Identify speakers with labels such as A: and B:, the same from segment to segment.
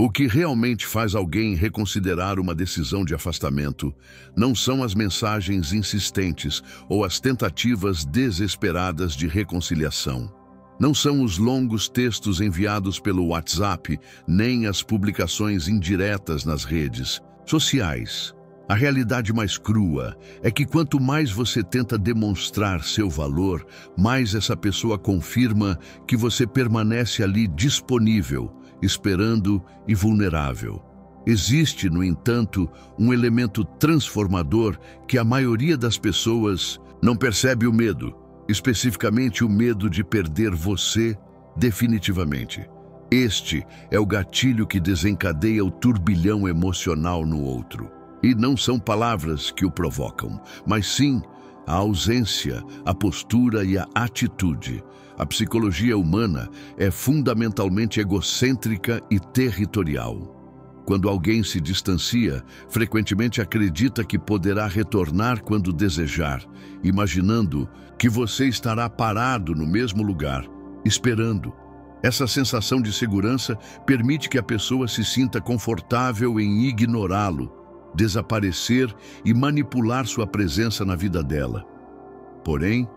A: O que realmente faz alguém reconsiderar uma decisão de afastamento não são as mensagens insistentes ou as tentativas desesperadas de reconciliação. Não são os longos textos enviados pelo WhatsApp, nem as publicações indiretas nas redes sociais. A realidade mais crua é que quanto mais você tenta demonstrar seu valor, mais essa pessoa confirma que você permanece ali disponível, esperando e vulnerável. Existe, no entanto, um elemento transformador que a maioria das pessoas não percebe: o medo, especificamente o medo de perder você definitivamente. Este é o gatilho que desencadeia o turbilhão emocional no outro. E não são palavras que o provocam, mas sim a ausência, a postura e a atitude. A psicologia humana é fundamentalmente egocêntrica e territorial. Quando alguém se distancia, frequentemente acredita que poderá retornar quando desejar, imaginando que você estará parado no mesmo lugar, esperando. Essa sensação de segurança permite que a pessoa se sinta confortável em ignorá-lo, desaparecer e manipular sua presença na vida dela. Porém,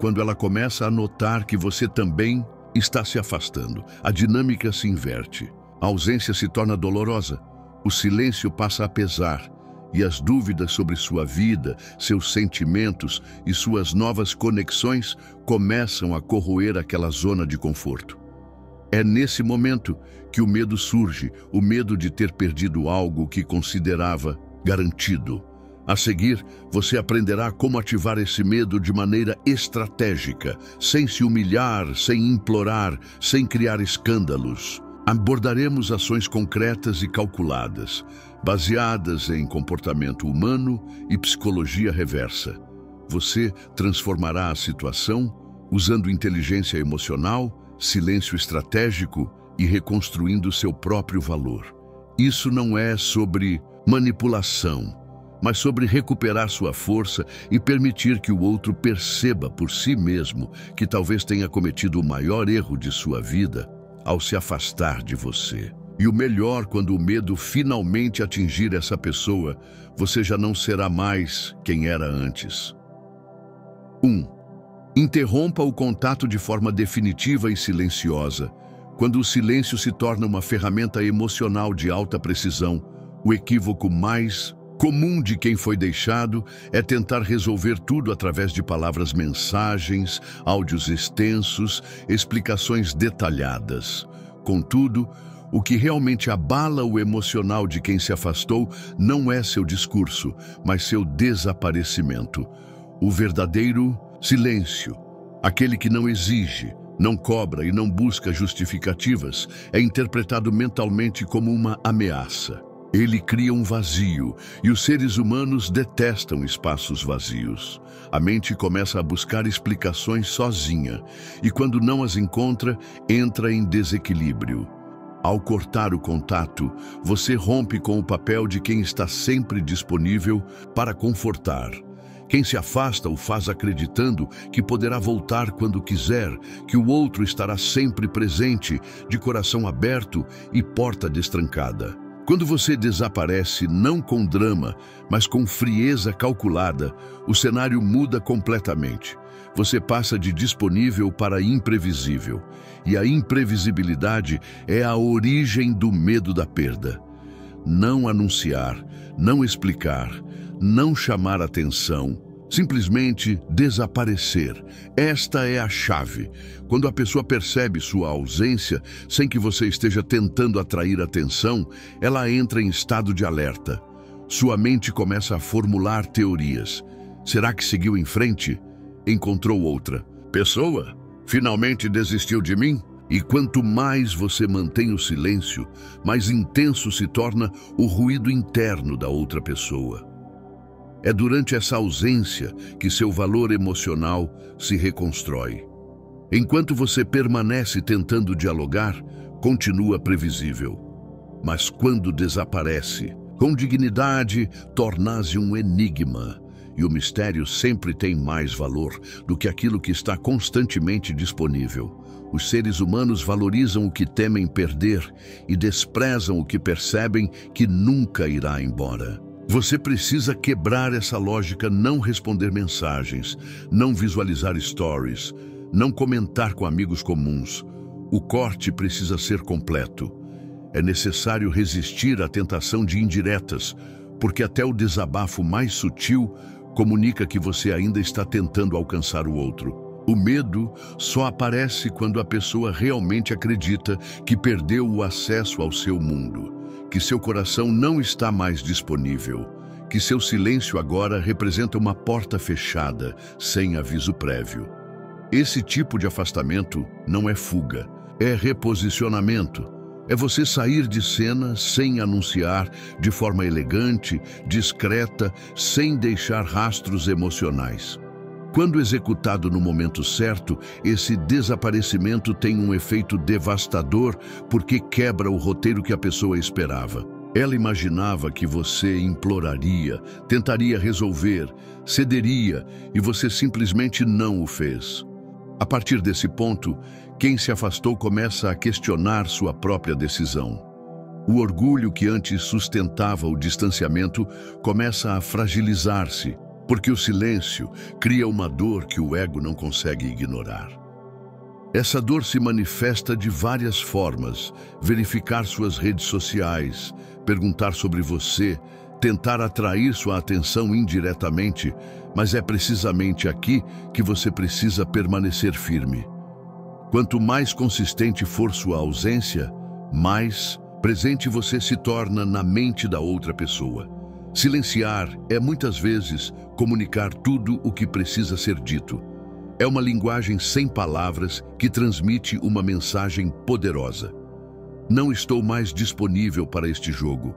A: quando ela começa a notar que você também está se afastando, a dinâmica se inverte. A ausência se torna dolorosa, o silêncio passa a pesar e as dúvidas sobre sua vida, seus sentimentos e suas novas conexões começam a corroer aquela zona de conforto. É nesse momento que o medo surge, o medo de ter perdido algo que considerava garantido. A seguir, você aprenderá como ativar esse medo de maneira estratégica, sem se humilhar, sem implorar, sem criar escândalos. Abordaremos ações concretas e calculadas, baseadas em comportamento humano e psicologia reversa. Você transformará a situação usando inteligência emocional, silêncio estratégico e reconstruindo seu próprio valor. Isso não é sobre manipulação, mas sobre recuperar sua força e permitir que o outro perceba por si mesmo que talvez tenha cometido o maior erro de sua vida ao se afastar de você. E o melhor, quando o medo finalmente atingir essa pessoa, você já não será mais quem era antes. 1. Interrompa o contato de forma definitiva e silenciosa. Quando o silêncio se torna uma ferramenta emocional de alta precisão, o equívoco mais comum de quem foi deixado é tentar resolver tudo através de palavras, mensagens, áudios extensos, explicações detalhadas. Contudo, o que realmente abala o emocional de quem se afastou não é seu discurso, mas seu desaparecimento. O verdadeiro silêncio, aquele que não exige, não cobra e não busca justificativas, é interpretado mentalmente como uma ameaça. Ele cria um vazio, e os seres humanos detestam espaços vazios. A mente começa a buscar explicações sozinha, e quando não as encontra, entra em desequilíbrio. Ao cortar o contato, você rompe com o papel de quem está sempre disponível para confortar. Quem se afasta o faz acreditando que poderá voltar quando quiser, que o outro estará sempre presente, de coração aberto e porta destrancada. Quando você desaparece, não com drama, mas com frieza calculada, o cenário muda completamente. Você passa de disponível para imprevisível. E a imprevisibilidade é a origem do medo da perda. Não anunciar, não explicar, não chamar atenção, simplesmente desaparecer. Esta é a chave. Quando a pessoa percebe sua ausência, sem que você esteja tentando atrair atenção, ela entra em estado de alerta. Sua mente começa a formular teorias. Será que seguiu em frente? Encontrou outra pessoa? Finalmente desistiu de mim? E quanto mais você mantém o silêncio, mais intenso se torna o ruído interno da outra pessoa. É durante essa ausência que seu valor emocional se reconstrói. Enquanto você permanece tentando dialogar, continua previsível. Mas quando desaparece, com dignidade, torna-se um enigma. E o mistério sempre tem mais valor do que aquilo que está constantemente disponível. Os seres humanos valorizam o que temem perder e desprezam o que percebem que nunca irá embora. Você precisa quebrar essa lógica, não responder mensagens, não visualizar stories, não comentar com amigos comuns. O corte precisa ser completo. É necessário resistir à tentação de indiretas, porque até o desabafo mais sutil comunica que você ainda está tentando alcançar o outro. O medo só aparece quando a pessoa realmente acredita que perdeu o acesso ao seu mundo, que seu coração não está mais disponível, que seu silêncio agora representa uma porta fechada, sem aviso prévio. Esse tipo de afastamento não é fuga, é reposicionamento. É você sair de cena sem anunciar, de forma elegante, discreta, sem deixar rastros emocionais. Quando executado no momento certo, esse desaparecimento tem um efeito devastador porque quebra o roteiro que a pessoa esperava. Ela imaginava que você imploraria, tentaria resolver, cederia e você simplesmente não o fez. A partir desse ponto, quem se afastou começa a questionar sua própria decisão. O orgulho que antes sustentava o distanciamento começa a fragilizar-se, porque o silêncio cria uma dor que o ego não consegue ignorar. Essa dor se manifesta de várias formas: verificar suas redes sociais, perguntar sobre você, tentar atrair sua atenção indiretamente, mas é precisamente aqui que você precisa permanecer firme. Quanto mais consistente for sua ausência, mais presente você se torna na mente da outra pessoa. Silenciar é muitas vezes comunicar tudo o que precisa ser dito. É uma linguagem sem palavras que transmite uma mensagem poderosa. Não estou mais disponível para este jogo.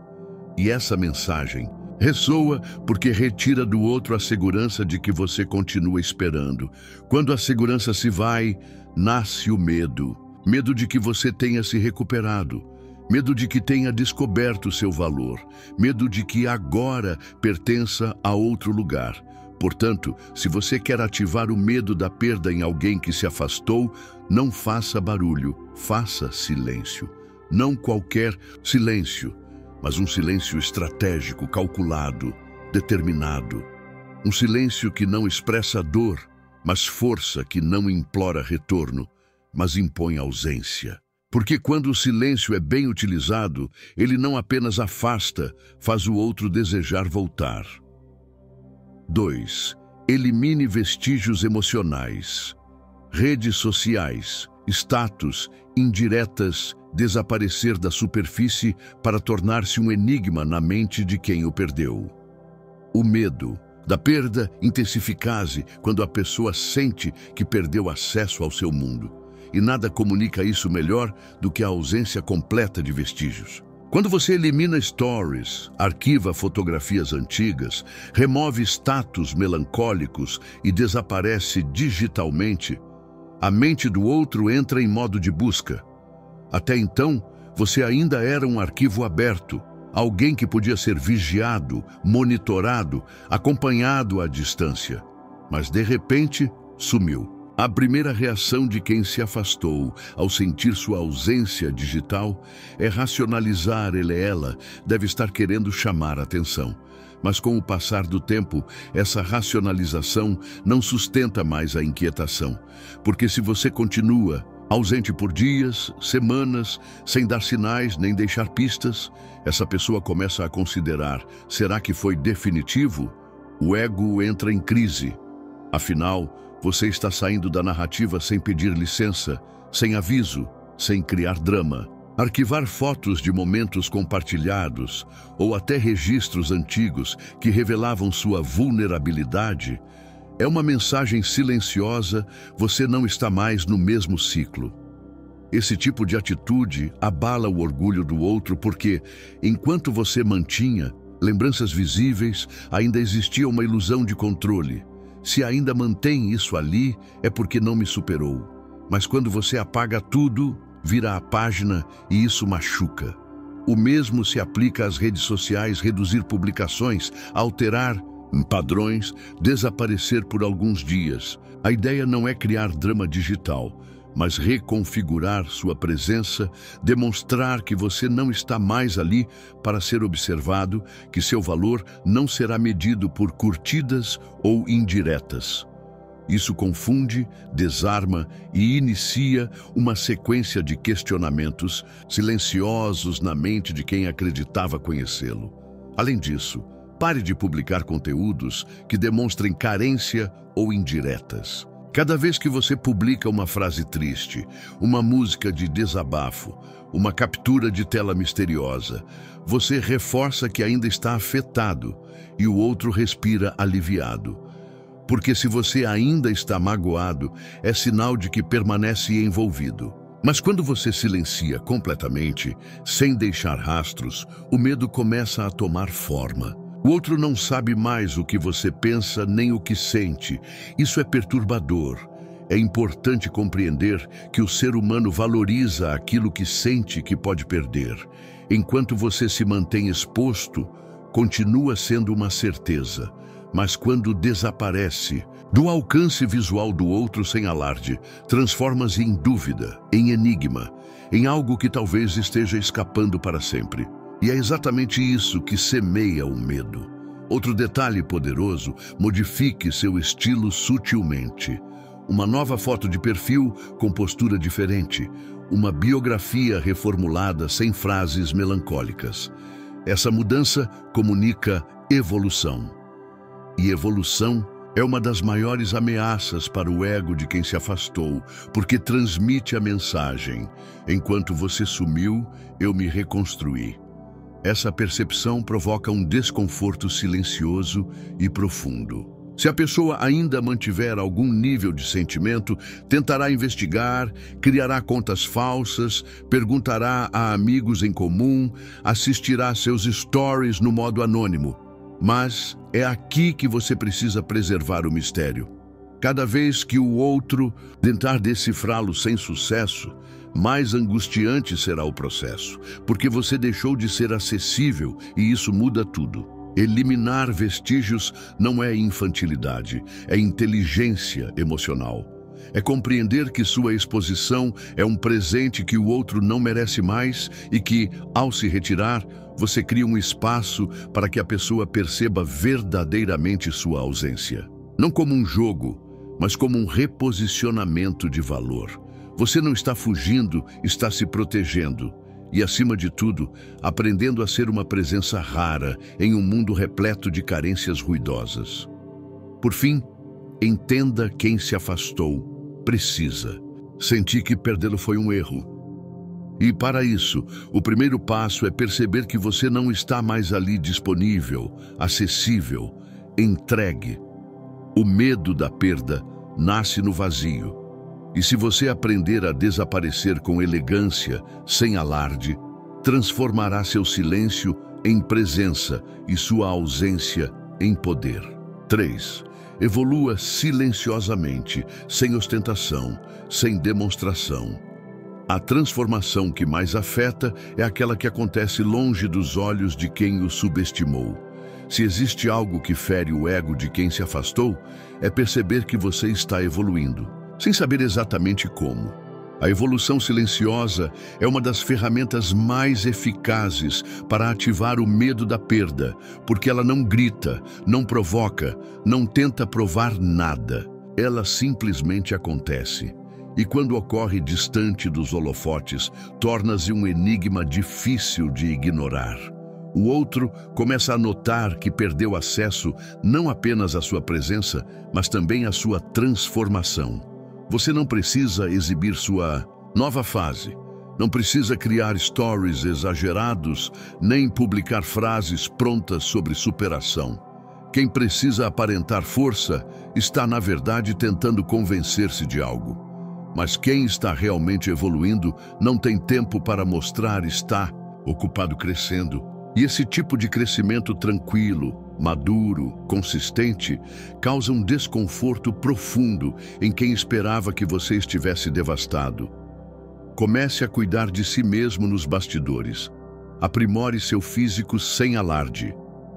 A: E essa mensagem ressoa porque retira do outro a segurança de que você continua esperando. Quando a segurança se vai, nasce o medo. Medo de que você tenha se recuperado. Medo de que tenha descoberto seu valor. Medo de que agora pertença a outro lugar. Portanto, se você quer ativar o medo da perda em alguém que se afastou, não faça barulho, faça silêncio. Não qualquer silêncio, mas um silêncio estratégico, calculado, determinado. Um silêncio que não expressa dor, mas força que não implora retorno, mas impõe ausência. Porque quando o silêncio é bem utilizado, ele não apenas afasta, faz o outro desejar voltar. 2. Elimine vestígios emocionais. Redes sociais, status, indiretas, desaparecer da superfície para tornar-se um enigma na mente de quem o perdeu. O medo da perda intensifica-se quando a pessoa sente que perdeu acesso ao seu mundo. E nada comunica isso melhor do que a ausência completa de vestígios. Quando você elimina stories, arquiva fotografias antigas, remove status melancólicos e desaparece digitalmente, a mente do outro entra em modo de busca. Até então, você ainda era um arquivo aberto, alguém que podia ser vigiado, monitorado, acompanhado à distância. Mas, de repente, sumiu. A primeira reação de quem se afastou ao sentir sua ausência digital é racionalizar ela deve estar querendo chamar a atenção. Mas com o passar do tempo, essa racionalização não sustenta mais a inquietação. Porque se você continua ausente por dias, semanas, sem dar sinais nem deixar pistas, essa pessoa começa a considerar: será que foi definitivo? O ego entra em crise. Afinal, você está saindo da narrativa sem pedir licença, sem aviso, sem criar drama. Arquivar fotos de momentos compartilhados ou até registros antigos que revelavam sua vulnerabilidade é uma mensagem silenciosa: você não está mais no mesmo ciclo. Esse tipo de atitude abala o orgulho do outro porque, enquanto você mantinha lembranças visíveis, ainda existia uma ilusão de controle. Se ainda mantém isso ali, é porque não me superou. Mas quando você apaga tudo, vira a página e isso machuca. O mesmo se aplica às redes sociais: reduzir publicações, alterar padrões, desaparecer por alguns dias. A ideia não é criar drama digital, mas reconfigurar sua presença, demonstrar que você não está mais ali para ser observado, que seu valor não será medido por curtidas ou indiretas. Isso confunde, desarma e inicia uma sequência de questionamentos silenciosos na mente de quem acreditava conhecê-lo. Além disso, pare de publicar conteúdos que demonstrem carência ou indiretas. Cada vez que você publica uma frase triste, uma música de desabafo, uma captura de tela misteriosa, você reforça que ainda está afetado e o outro respira aliviado. Porque se você ainda está magoado, é sinal de que permanece envolvido. Mas quando você silencia completamente, sem deixar rastros, o medo começa a tomar forma. O outro não sabe mais o que você pensa nem o que sente. Isso é perturbador. É importante compreender que o ser humano valoriza aquilo que sente que pode perder. Enquanto você se mantém exposto, continua sendo uma certeza. Mas quando desaparece do alcance visual do outro sem alarde, transforma-se em dúvida, em enigma, em algo que talvez esteja escapando para sempre. E é exatamente isso que semeia o medo. Outro detalhe poderoso: modifique seu estilo sutilmente. Uma nova foto de perfil com postura diferente. Uma biografia reformulada sem frases melancólicas. Essa mudança comunica evolução. E evolução é uma das maiores ameaças para o ego de quem se afastou, porque transmite a mensagem: enquanto você sumiu, eu me reconstruí. Essa percepção provoca um desconforto silencioso e profundo. Se a pessoa ainda mantiver algum nível de sentimento, tentará investigar, criará contas falsas, perguntará a amigos em comum, assistirá seus stories no modo anônimo. Mas é aqui que você precisa preservar o mistério. Cada vez que o outro tentar decifrá-lo sem sucesso, mais angustiante será o processo, porque você deixou de ser acessível e isso muda tudo. Eliminar vestígios não é infantilidade, é inteligência emocional. É compreender que sua exposição é um presente que o outro não merece mais e que, ao se retirar, você cria um espaço para que a pessoa perceba verdadeiramente sua ausência. Não como um jogo, mas como um reposicionamento de valor. Você não está fugindo, está se protegendo. E, acima de tudo, aprendendo a ser uma presença rara em um mundo repleto de carências ruidosas. Por fim, entenda quem se afastou, precisa. Sentir que perdê-lo foi um erro. E para isso, o primeiro passo é perceber que você não está mais ali disponível, acessível, entregue. O medo da perda nasce no vazio. E se você aprender a desaparecer com elegância, sem alarde, transformará seu silêncio em presença e sua ausência em poder. 3. Evolua silenciosamente, sem ostentação, sem demonstração. A transformação que mais afeta é aquela que acontece longe dos olhos de quem o subestimou. Se existe algo que fere o ego de quem se afastou, é perceber que você está evoluindo, sem saber exatamente como. A evolução silenciosa é uma das ferramentas mais eficazes para ativar o medo da perda, porque ela não grita, não provoca, não tenta provar nada. Ela simplesmente acontece. E quando ocorre distante dos holofotes, torna-se um enigma difícil de ignorar. O outro começa a notar que perdeu acesso não apenas à sua presença, mas também à sua transformação. Você não precisa exibir sua nova fase, não precisa criar stories exagerados, nem publicar frases prontas sobre superação. Quem precisa aparentar força está, na verdade, tentando convencer-se de algo. Mas quem está realmente evoluindo não tem tempo para mostrar, está ocupado crescendo. E esse tipo de crescimento tranquilo, maduro, consistente, causa um desconforto profundo em quem esperava que você estivesse devastado. Comece a cuidar de si mesmo nos bastidores. Aprimore seu físico sem alarde.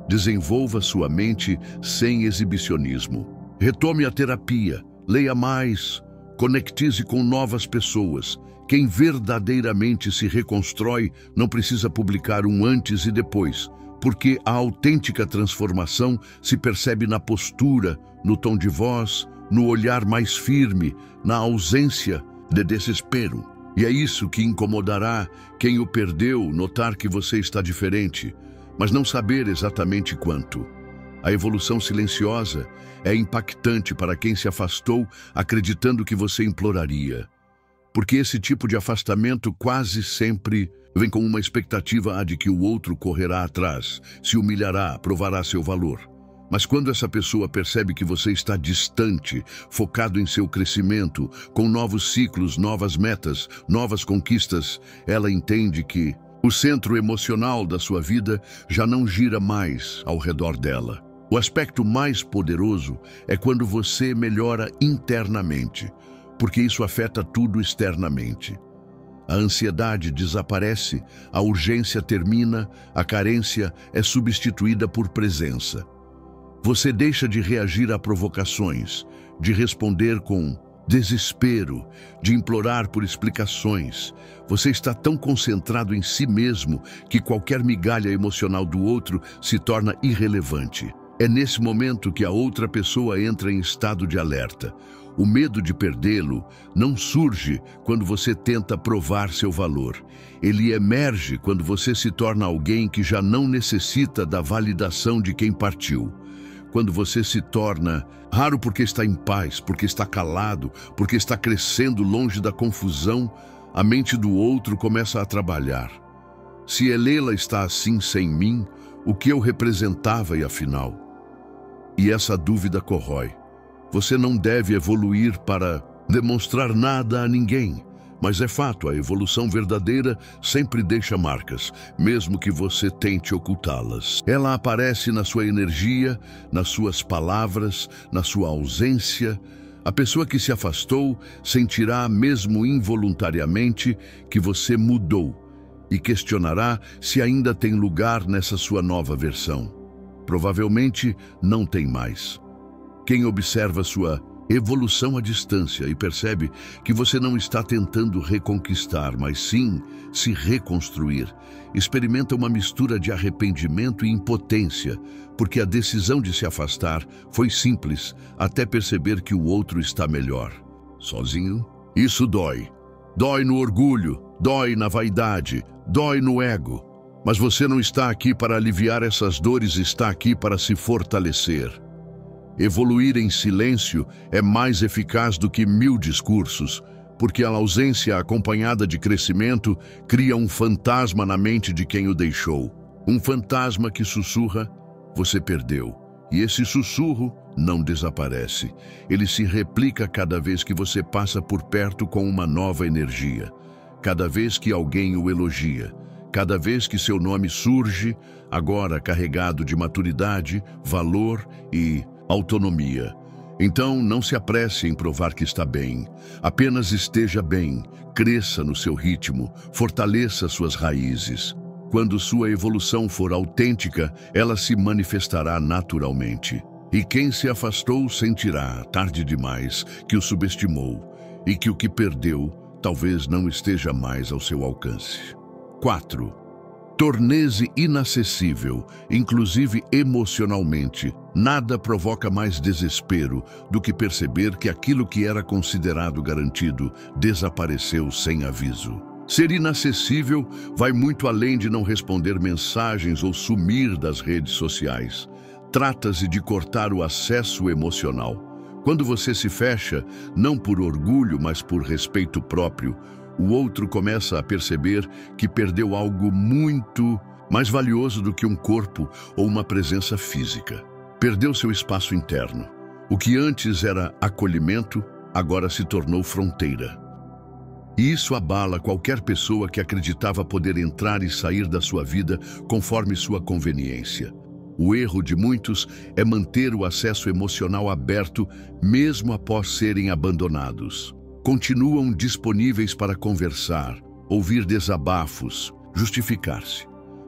A: Desenvolva sua mente sem exibicionismo. Retome a terapia, leia mais, Conecte-se com novas pessoas. Quem verdadeiramente se reconstrói não precisa publicar um antes e depois, porque a autêntica transformação se percebe na postura, no tom de voz, no olhar mais firme, na ausência de desespero. E é isso que incomodará quem o perdeu, notar que você está diferente, mas não saber exatamente quanto. A evolução silenciosa é impactante para quem se afastou acreditando que você imploraria. Porque esse tipo de afastamento quase sempre vem com uma expectativa de que o outro correrá atrás, se humilhará, provará seu valor. Mas quando essa pessoa percebe que você está distante, focado em seu crescimento, com novos ciclos, novas metas, novas conquistas, ela entende que o centro emocional da sua vida já não gira mais ao redor dela. O aspecto mais poderoso é quando você melhora internamente, porque isso afeta tudo externamente. A ansiedade desaparece, a urgência termina, a carência é substituída por presença. Você deixa de reagir a provocações, de responder com desespero, de implorar por explicações. Você está tão concentrado em si mesmo que qualquer migalha emocional do outro se torna irrelevante. É nesse momento que a outra pessoa entra em estado de alerta. O medo de perdê-lo não surge quando você tenta provar seu valor. Ele emerge quando você se torna alguém que já não necessita da validação de quem partiu. Quando você se torna raro porque está em paz, porque está calado, porque está crescendo longe da confusão, a mente do outro começa a trabalhar. Se Elela está assim sem mim, o que eu representava e afinal? E essa dúvida corrói. Você não deve evoluir para demonstrar nada a ninguém. Mas é fato, a evolução verdadeira sempre deixa marcas, mesmo que você tente ocultá-las. Ela aparece na sua energia, nas suas palavras, na sua ausência. A pessoa que se afastou sentirá, mesmo involuntariamente, que você mudou e questionará se ainda tem lugar nessa sua nova versão. Provavelmente não tem mais. Quem observa sua evolução à distância e percebe que você não está tentando reconquistar, mas sim se reconstruir, experimenta uma mistura de arrependimento e impotência, porque a decisão de se afastar foi simples, até perceber que o outro está melhor. Sozinho? Isso dói. Dói no orgulho, dói na vaidade, dói no ego. Mas você não está aqui para aliviar essas dores, está aqui para se fortalecer. Evoluir em silêncio é mais eficaz do que 1000 discursos, porque a ausência acompanhada de crescimento cria um fantasma na mente de quem o deixou. Um fantasma que sussurra, você perdeu. E esse sussurro não desaparece. Ele se replica cada vez que você passa por perto com uma nova energia. Cada vez que alguém o elogia. Cada vez que seu nome surge, agora carregado de maturidade, valor e autonomia. Então, não se apresse em provar que está bem. Apenas esteja bem, cresça no seu ritmo, fortaleça suas raízes. Quando sua evolução for autêntica, ela se manifestará naturalmente. E quem se afastou sentirá, tarde demais, que o subestimou e que o que perdeu talvez não esteja mais ao seu alcance. 4. Torne-se inacessível, inclusive emocionalmente. Nada provoca mais desespero do que perceber que aquilo que era considerado garantido desapareceu sem aviso. Ser inacessível vai muito além de não responder mensagens ou sumir das redes sociais. Trata-se de cortar o acesso emocional. Quando você se fecha, não por orgulho, mas por respeito próprio, o outro começa a perceber que perdeu algo muito mais valioso do que um corpo ou uma presença física. Perdeu seu espaço interno. O que antes era acolhimento, agora se tornou fronteira. E isso abala qualquer pessoa que acreditava poder entrar e sair da sua vida conforme sua conveniência. O erro de muitos é manter o acesso emocional aberto mesmo após serem abandonados. Continuam disponíveis para conversar, ouvir desabafos, justificar-se.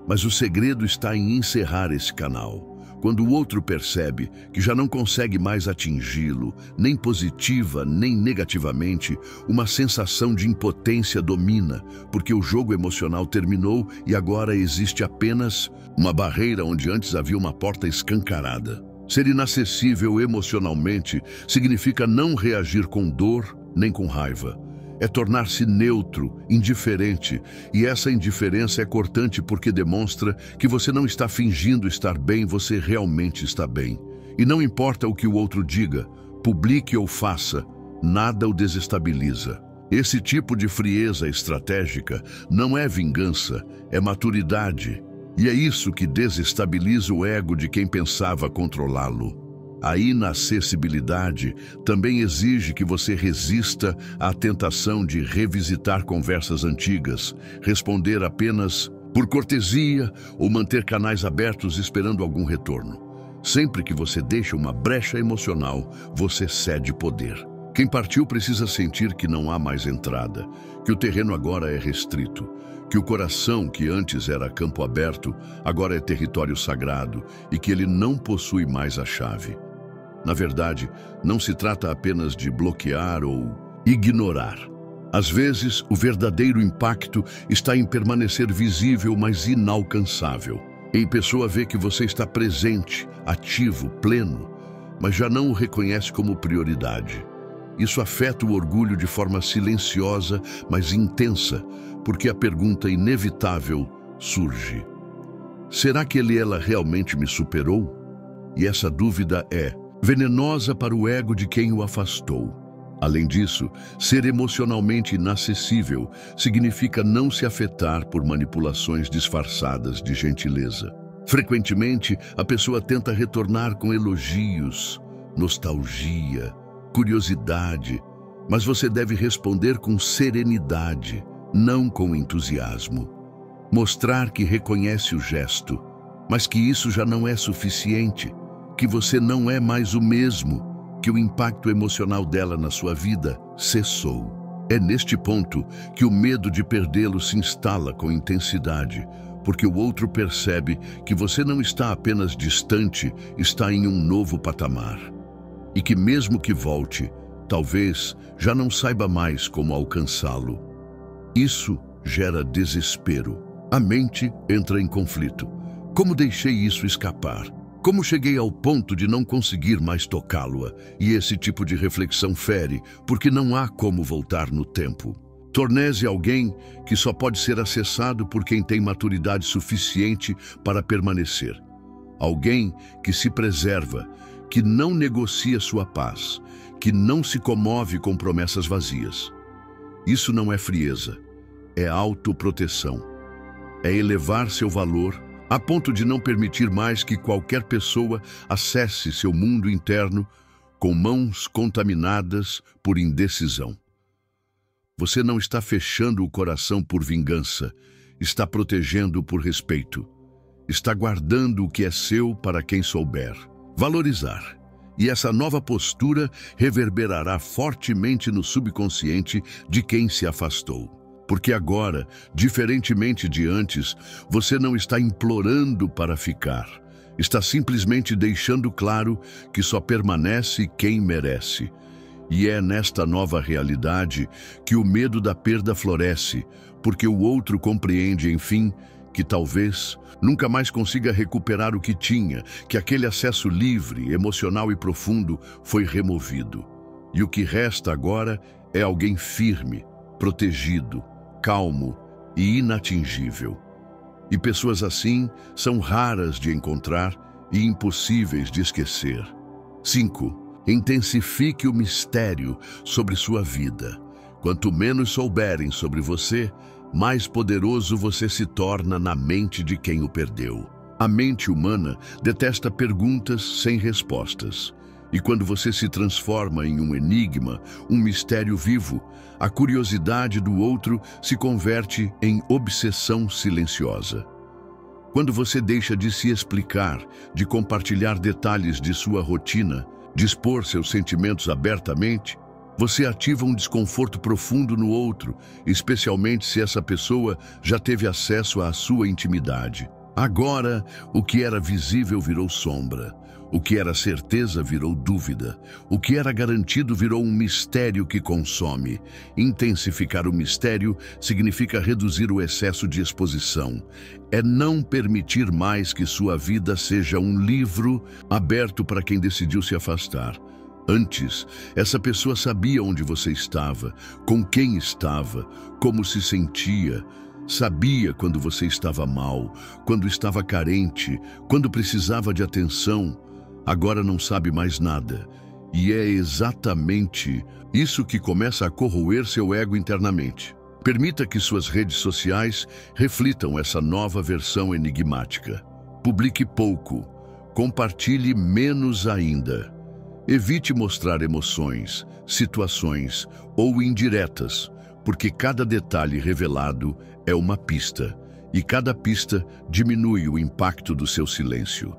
A: Mas o segredo está em encerrar esse canal. Quando o outro percebe que já não consegue mais atingi-lo, nem positiva nem negativamente, uma sensação de impotência domina, porque o jogo emocional terminou e agora existe apenas uma barreira onde antes havia uma porta escancarada. Ser inacessível emocionalmente significa não reagir com dor nem com raiva. É tornar-se neutro, indiferente, e essa indiferença é cortante porque demonstra que você não está fingindo estar bem, você realmente está bem. E não importa o que o outro diga, publique ou faça, nada o desestabiliza. Esse tipo de frieza estratégica não é vingança, é maturidade. E é isso que desestabiliza o ego de quem pensava controlá-lo. A inacessibilidade também exige que você resista à tentação de revisitar conversas antigas, responder apenas por cortesia ou manter canais abertos esperando algum retorno. Sempre que você deixa uma brecha emocional, você cede poder. Quem partiu precisa sentir que não há mais entrada, que o terreno agora é restrito, que o coração, que antes era campo aberto, agora é território sagrado e que ele não possui mais a chave. Na verdade, não se trata apenas de bloquear ou ignorar. Às vezes, o verdadeiro impacto está em permanecer visível, mas inalcançável. Em pessoa vê que você está presente, ativo, pleno, mas já não o reconhece como prioridade. Isso afeta o orgulho de forma silenciosa, mas intensa, porque a pergunta inevitável surge: será que ela realmente me superou? E essa dúvida é venenosa para o ego de quem o afastou. Além disso, ser emocionalmente inacessível significa não se afetar por manipulações disfarçadas de gentileza. Frequentemente, a pessoa tenta retornar com elogios, nostalgia, curiosidade, mas você deve responder com serenidade, não com entusiasmo. Mostrar que reconhece o gesto, mas que isso já não é suficiente, que você não é mais o mesmo, que o impacto emocional dela na sua vida cessou. É neste ponto que o medo de perdê-lo se instala com intensidade, porque o outro percebe que você não está apenas distante, está em um novo patamar. E que mesmo que volte, talvez já não saiba mais como alcançá-lo. Isso gera desespero. A mente entra em conflito. Como deixei isso escapar? Como cheguei ao ponto de não conseguir mais tocá-lo? E esse tipo de reflexão fere, porque não há como voltar no tempo. Torne-se alguém que só pode ser acessado por quem tem maturidade suficiente para permanecer. Alguém que se preserva, que não negocia sua paz, que não se comove com promessas vazias. Isso não é frieza, é autoproteção. É elevar seu valor a ponto de não permitir mais que qualquer pessoa acesse seu mundo interno com mãos contaminadas por indecisão. Você não está fechando o coração por vingança, está protegendo-o por respeito. Está guardando o que é seu para quem souber valorizar. E essa nova postura reverberará fortemente no subconsciente de quem se afastou. Porque agora, diferentemente de antes, você não está implorando para ficar. Está simplesmente deixando claro que só permanece quem merece. E é nesta nova realidade que o medo da perda floresce, porque o outro compreende, enfim, que talvez nunca mais consiga recuperar o que tinha, que aquele acesso livre, emocional e profundo foi removido. E o que resta agora é alguém firme, protegido, calmo e inatingível. E pessoas assim são raras de encontrar e impossíveis de esquecer. 5. Intensifique o mistério sobre sua vida. Quanto menos souberem sobre você, mais poderoso você se torna na mente de quem o perdeu. A mente humana detesta perguntas sem respostas. E quando você se transforma em um enigma, um mistério vivo, a curiosidade do outro se converte em obsessão silenciosa. Quando você deixa de se explicar, de compartilhar detalhes de sua rotina, de expor seus sentimentos abertamente, você ativa um desconforto profundo no outro, especialmente se essa pessoa já teve acesso à sua intimidade. Agora, o que era visível virou sombra. O que era certeza virou dúvida. O que era garantido virou um mistério que consome. Intensificar o mistério significa reduzir o excesso de exposição. É não permitir mais que sua vida seja um livro aberto para quem decidiu se afastar. Antes, essa pessoa sabia onde você estava, com quem estava, como se sentia. Sabia quando você estava mal, quando estava carente, quando precisava de atenção. Agora não sabe mais nada. E é exatamente isso que começa a corroer seu ego internamente. Permita que suas redes sociais reflitam essa nova versão enigmática. Publique pouco. Compartilhe menos ainda. Evite mostrar emoções, situações ou indiretas, porque cada detalhe revelado é uma pista, e cada pista diminui o impacto do seu silêncio.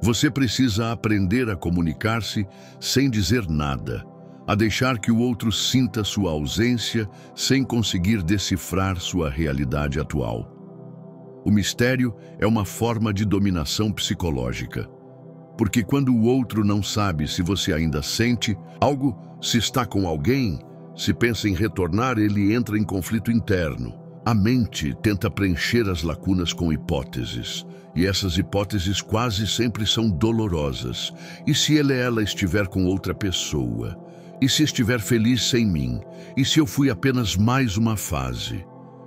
A: Você precisa aprender a comunicar-se sem dizer nada, a deixar que o outro sinta sua ausência sem conseguir decifrar sua realidade atual. O mistério é uma forma de dominação psicológica, porque quando o outro não sabe se você ainda sente algo, se está com alguém, se pensa em retornar, ele entra em conflito interno. A mente tenta preencher as lacunas com hipóteses, e essas hipóteses quase sempre são dolorosas. E se ela estiver com outra pessoa? E se estiver feliz sem mim? E se eu fui apenas mais uma fase?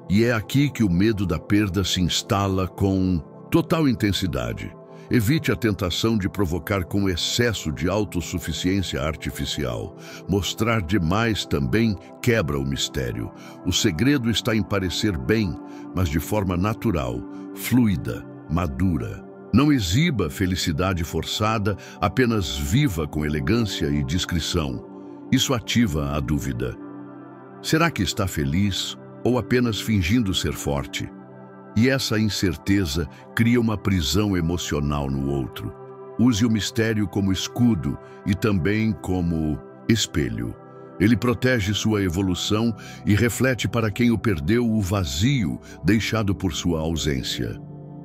A: E é aqui que o medo da perda se instala com total intensidade. Evite a tentação de provocar com excesso de autossuficiência artificial. Mostrar demais também quebra o mistério. O segredo está em parecer bem, mas de forma natural, fluida, madura. Não exiba felicidade forçada, apenas viva com elegância e discrição. Isso ativa a dúvida. Será que está feliz ou apenas fingindo ser forte? E essa incerteza cria uma prisão emocional no outro. Use o mistério como escudo e também como espelho. Ele protege sua evolução e reflete para quem o perdeu o vazio deixado por sua ausência.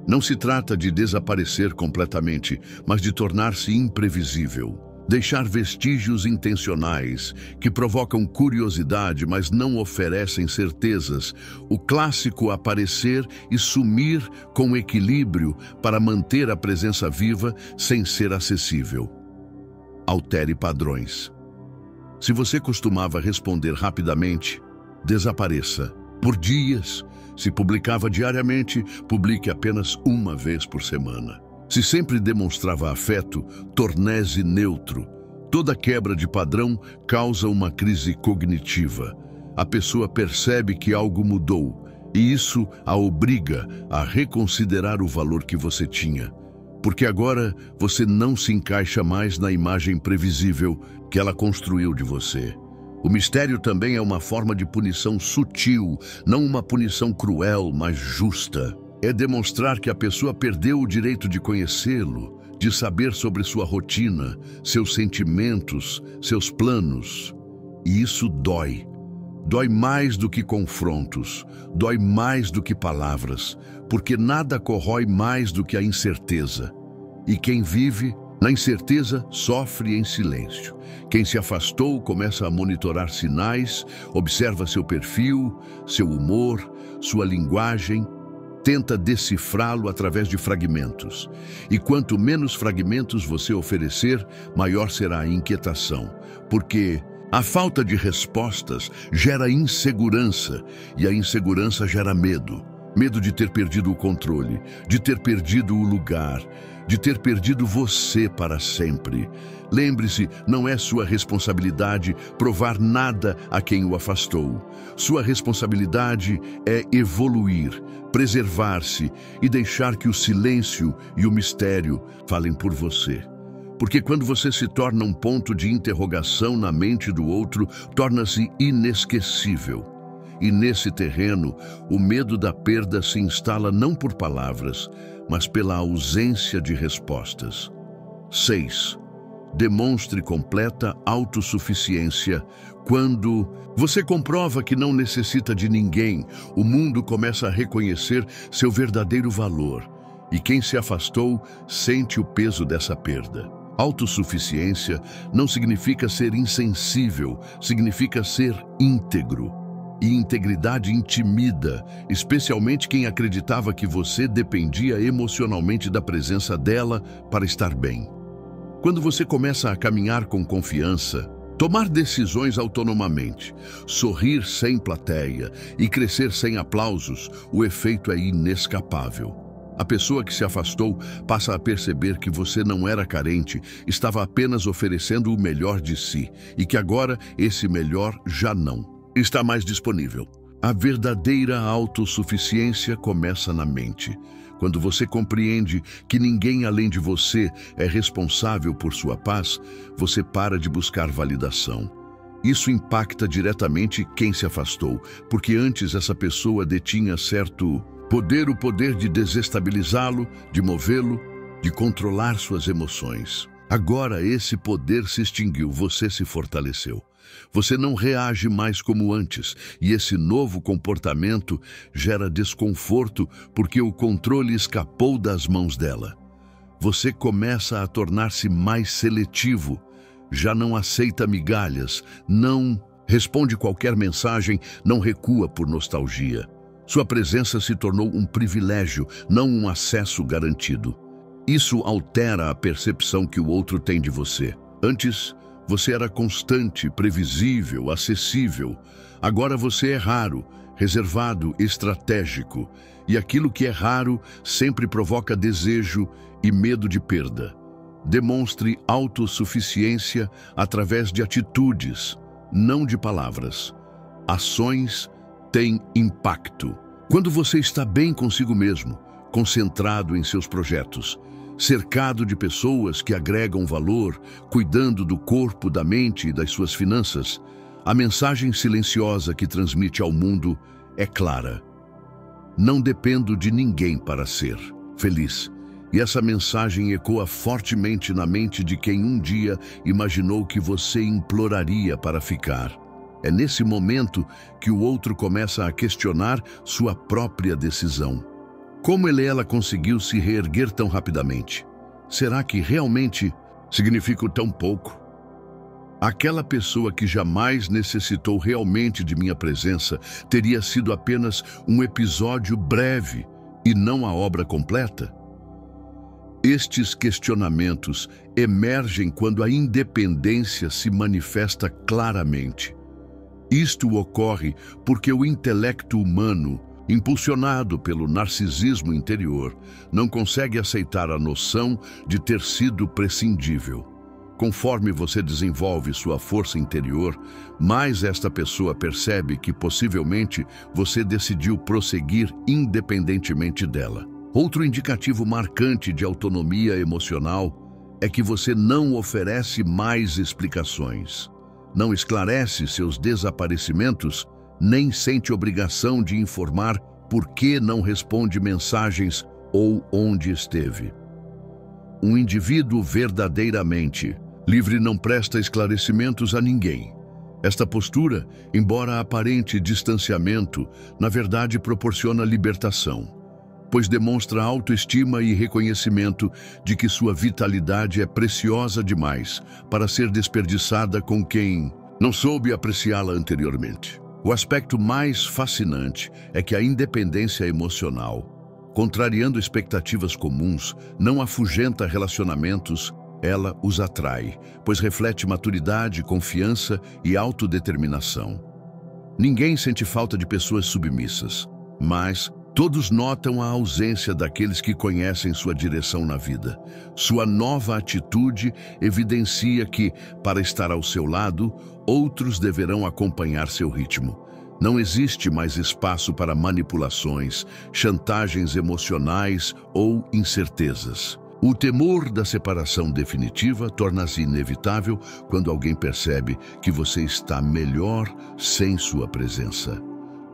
A: Não se trata de desaparecer completamente, mas de tornar-se imprevisível. Deixar vestígios intencionais que provocam curiosidade, mas não oferecem certezas. O clássico aparecer e sumir com equilíbrio para manter a presença viva sem ser acessível. Altere padrões. Se você costumava responder rapidamente, desapareça. Por dias. Se publicava diariamente, publique apenas uma vez por semana. Se sempre demonstrava afeto, torne-se neutro. Toda quebra de padrão causa uma crise cognitiva. A pessoa percebe que algo mudou, e isso a obriga a reconsiderar o valor que você tinha. Porque agora você não se encaixa mais na imagem previsível que ela construiu de você. O mistério também é uma forma de punição sutil, não uma punição cruel, mas justa. É demonstrar que a pessoa perdeu o direito de conhecê-lo, de saber sobre sua rotina, seus sentimentos, seus planos. E isso dói. Dói mais do que confrontos, dói mais do que palavras, porque nada corrói mais do que a incerteza. E quem vive na incerteza sofre em silêncio. Quem se afastou começa a monitorar sinais, observa seu perfil, seu humor, sua linguagem, tenta decifrá-lo através de fragmentos. E quanto menos fragmentos você oferecer, maior será a inquietação. Porque a falta de respostas gera insegurança, e a insegurança gera medo. Medo de ter perdido o controle, de ter perdido o lugar, de ter perdido você para sempre. Lembre-se, não é sua responsabilidade provar nada a quem o afastou. Sua responsabilidade é evoluir, preservar-se e deixar que o silêncio e o mistério falem por você. Porque quando você se torna um ponto de interrogação na mente do outro, torna-se inesquecível. E nesse terreno, o medo da perda se instala não por palavras, mas pela ausência de respostas. 6. Demonstre completa autossuficiência. Quando você comprova que não necessita de ninguém, o mundo começa a reconhecer seu verdadeiro valor. E quem se afastou sente o peso dessa perda. Autossuficiência não significa ser insensível, significa ser íntegro. E integridade intimida, especialmente quem acreditava que você dependia emocionalmente da presença dela para estar bem. Quando você começa a caminhar com confiança, tomar decisões autonomamente, sorrir sem plateia e crescer sem aplausos, o efeito é inescapável. A pessoa que se afastou passa a perceber que você não era carente, estava apenas oferecendo o melhor de si e que agora esse melhor já não está mais disponível. A verdadeira autossuficiência começa na mente. Quando você compreende que ninguém além de você é responsável por sua paz, você para de buscar validação. Isso impacta diretamente quem se afastou, porque antes essa pessoa detinha certo poder, o poder de desestabilizá-lo, de movê-lo, de controlar suas emoções. Agora esse poder se extinguiu, você se fortaleceu. Você não reage mais como antes, e esse novo comportamento gera desconforto porque o controle escapou das mãos dela. Você começa a tornar-se mais seletivo, já não aceita migalhas, não responde qualquer mensagem, não recua por nostalgia. Sua presença se tornou um privilégio, não um acesso garantido. Isso altera a percepção que o outro tem de você. Antes, você era constante, previsível, acessível. Agora você é raro, reservado, estratégico. E aquilo que é raro sempre provoca desejo e medo de perda. Demonstre autossuficiência através de atitudes, não de palavras. Ações têm impacto. Quando você está bem consigo mesmo, concentrado em seus projetos, cercado de pessoas que agregam valor, cuidando do corpo, da mente e das suas finanças, a mensagem silenciosa que transmite ao mundo é clara. Não dependo de ninguém para ser feliz. E essa mensagem ecoa fortemente na mente de quem um dia imaginou que você imploraria para ficar. É nesse momento que o outro começa a questionar sua própria decisão. Como ela conseguiu se reerguer tão rapidamente? Será que realmente significa tão pouco? Aquela pessoa que jamais necessitou realmente de minha presença teria sido apenas um episódio breve e não a obra completa? Estes questionamentos emergem quando a independência se manifesta claramente. Isto ocorre porque o intelecto humano, impulsionado pelo narcisismo interior, não consegue aceitar a noção de ter sido prescindível. Conforme você desenvolve sua força interior, mais esta pessoa percebe que possivelmente você decidiu prosseguir independentemente dela. Outro indicativo marcante de autonomia emocional é que você não oferece mais explicações. Não esclarece seus desaparecimentos, nem sente obrigação de informar por que não responde mensagens ou onde esteve. Um indivíduo verdadeiramente livre não presta esclarecimentos a ninguém. Esta postura, embora aparente distanciamento, na verdade proporciona libertação, pois demonstra autoestima e reconhecimento de que sua vitalidade é preciosa demais para ser desperdiçada com quem não soube apreciá-la anteriormente. O aspecto mais fascinante é que a independência emocional, contrariando expectativas comuns, não afugenta relacionamentos, ela os atrai, pois reflete maturidade, confiança e autodeterminação. Ninguém sente falta de pessoas submissas, mas todos notam a ausência daqueles que conhecem sua direção na vida. Sua nova atitude evidencia que, para estar ao seu lado, outros deverão acompanhar seu ritmo. Não existe mais espaço para manipulações, chantagens emocionais ou incertezas. O temor da separação definitiva torna-se inevitável quando alguém percebe que você está melhor sem sua presença.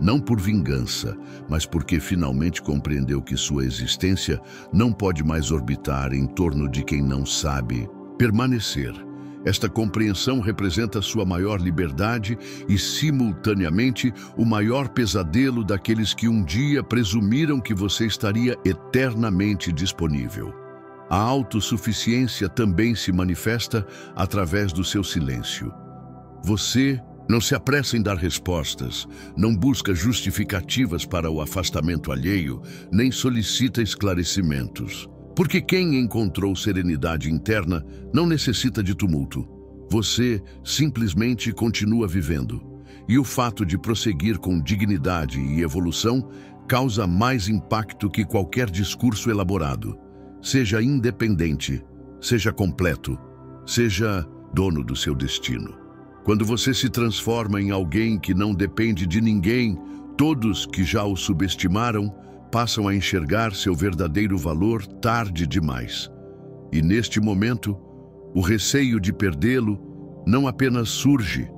A: Não por vingança, mas porque finalmente compreendeu que sua existência não pode mais orbitar em torno de quem não sabe permanecer. Esta compreensão representa sua maior liberdade e, simultaneamente, o maior pesadelo daqueles que um dia presumiram que você estaria eternamente disponível. A autossuficiência também se manifesta através do seu silêncio. Você não se apressa em dar respostas, não busca justificativas para o afastamento alheio, nem solicita esclarecimentos. Porque quem encontrou serenidade interna não necessita de tumulto. Você simplesmente continua vivendo. E o fato de prosseguir com dignidade e evolução causa mais impacto que qualquer discurso elaborado. Seja independente, seja completo, seja dono do seu destino. Quando você se transforma em alguém que não depende de ninguém, todos que já o subestimaram passam a enxergar seu verdadeiro valor tarde demais. E neste momento, o receio de perdê-lo não apenas surge,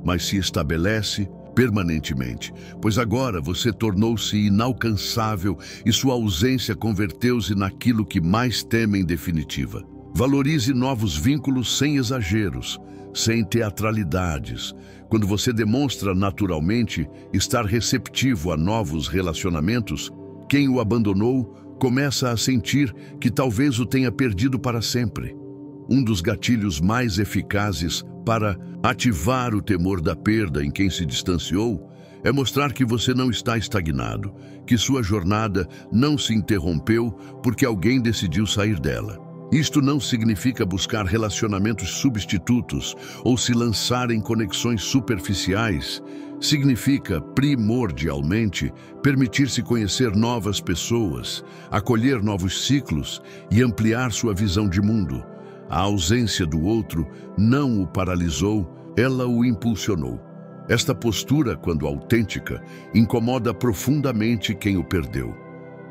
A: mas se estabelece permanentemente, pois agora você tornou-se inalcançável e sua ausência converteu-se naquilo que mais teme em definitiva. Valorize novos vínculos sem exageros, sem teatralidades. Quando você demonstra naturalmente estar receptivo a novos relacionamentos, quem o abandonou começa a sentir que talvez o tenha perdido para sempre. Um dos gatilhos mais eficazes para ativar o temor da perda em quem se distanciou é mostrar que você não está estagnado, que sua jornada não se interrompeu porque alguém decidiu sair dela. Isto não significa buscar relacionamentos substitutos ou se lançar em conexões superficiais. Significa, primordialmente, permitir-se conhecer novas pessoas, acolher novos ciclos e ampliar sua visão de mundo. A ausência do outro não o paralisou, ela o impulsionou. Esta postura, quando autêntica, incomoda profundamente quem o perdeu.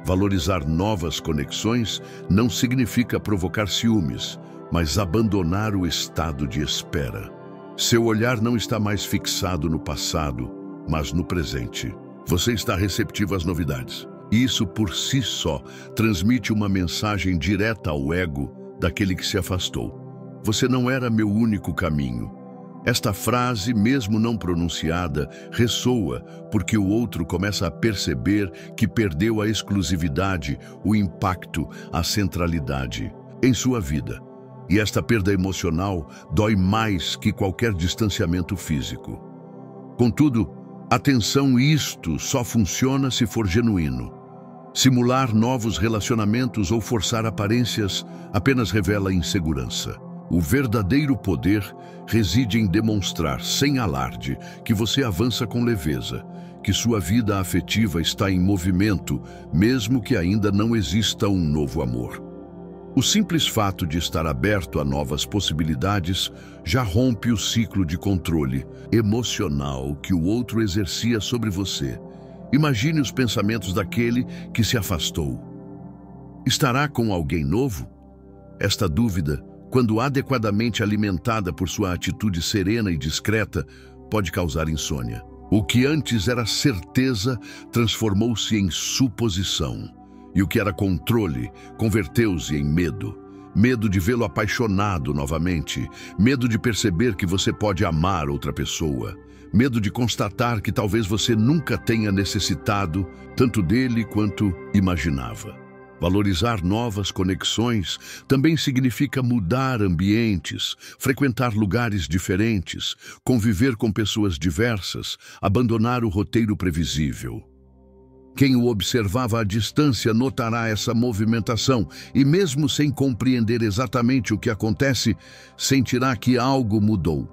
A: Valorizar novas conexões não significa provocar ciúmes, mas abandonar o estado de espera. Seu olhar não está mais fixado no passado, mas no presente. Você está receptivo às novidades. Isso, por si só, transmite uma mensagem direta ao ego daquele que se afastou. Você não era meu único caminho. Esta frase, mesmo não pronunciada, ressoa porque o outro começa a perceber que perdeu a exclusividade, o impacto, a centralidade em sua vida. E esta perda emocional dói mais que qualquer distanciamento físico. Contudo, atenção, isto só funciona se for genuíno. Simular novos relacionamentos ou forçar aparências apenas revela insegurança. O verdadeiro poder reside em demonstrar, sem alarde, que você avança com leveza, que sua vida afetiva está em movimento, mesmo que ainda não exista um novo amor. O simples fato de estar aberto a novas possibilidades já rompe o ciclo de controle emocional que o outro exercia sobre você. Imagine os pensamentos daquele que se afastou. Estará com alguém novo? Esta dúvida, quando adequadamente alimentada por sua atitude serena e discreta, pode causar insônia. O que antes era certeza transformou-se em suposição. E o que era controle converteu-se em medo. Medo de vê-lo apaixonado novamente. Medo de perceber que você pode amar outra pessoa. Medo de constatar que talvez você nunca tenha necessitado tanto dele quanto imaginava. Valorizar novas conexões também significa mudar ambientes, frequentar lugares diferentes, conviver com pessoas diversas, abandonar o roteiro previsível. Quem o observava à distância notará essa movimentação e, mesmo sem compreender exatamente o que acontece, sentirá que algo mudou,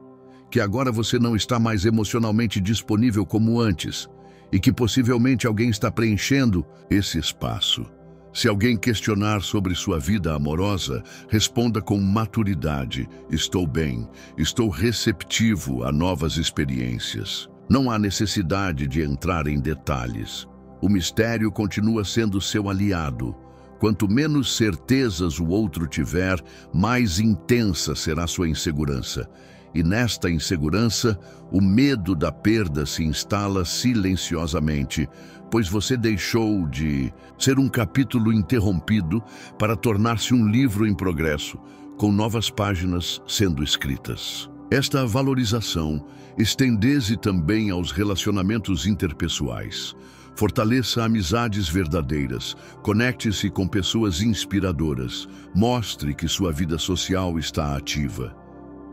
A: que agora você não está mais emocionalmente disponível como antes e que possivelmente alguém está preenchendo esse espaço. Se alguém questionar sobre sua vida amorosa, responda com maturidade: estou bem, estou receptivo a novas experiências. Não há necessidade de entrar em detalhes. O mistério continua sendo seu aliado. Quanto menos certezas o outro tiver, mais intensa será sua insegurança. E nesta insegurança, o medo da perda se instala silenciosamente, pois você deixou de ser um capítulo interrompido para tornar-se um livro em progresso, com novas páginas sendo escritas. Esta valorização estende-se também aos relacionamentos interpessoais. Fortaleça amizades verdadeiras, conecte-se com pessoas inspiradoras, mostre que sua vida social está ativa.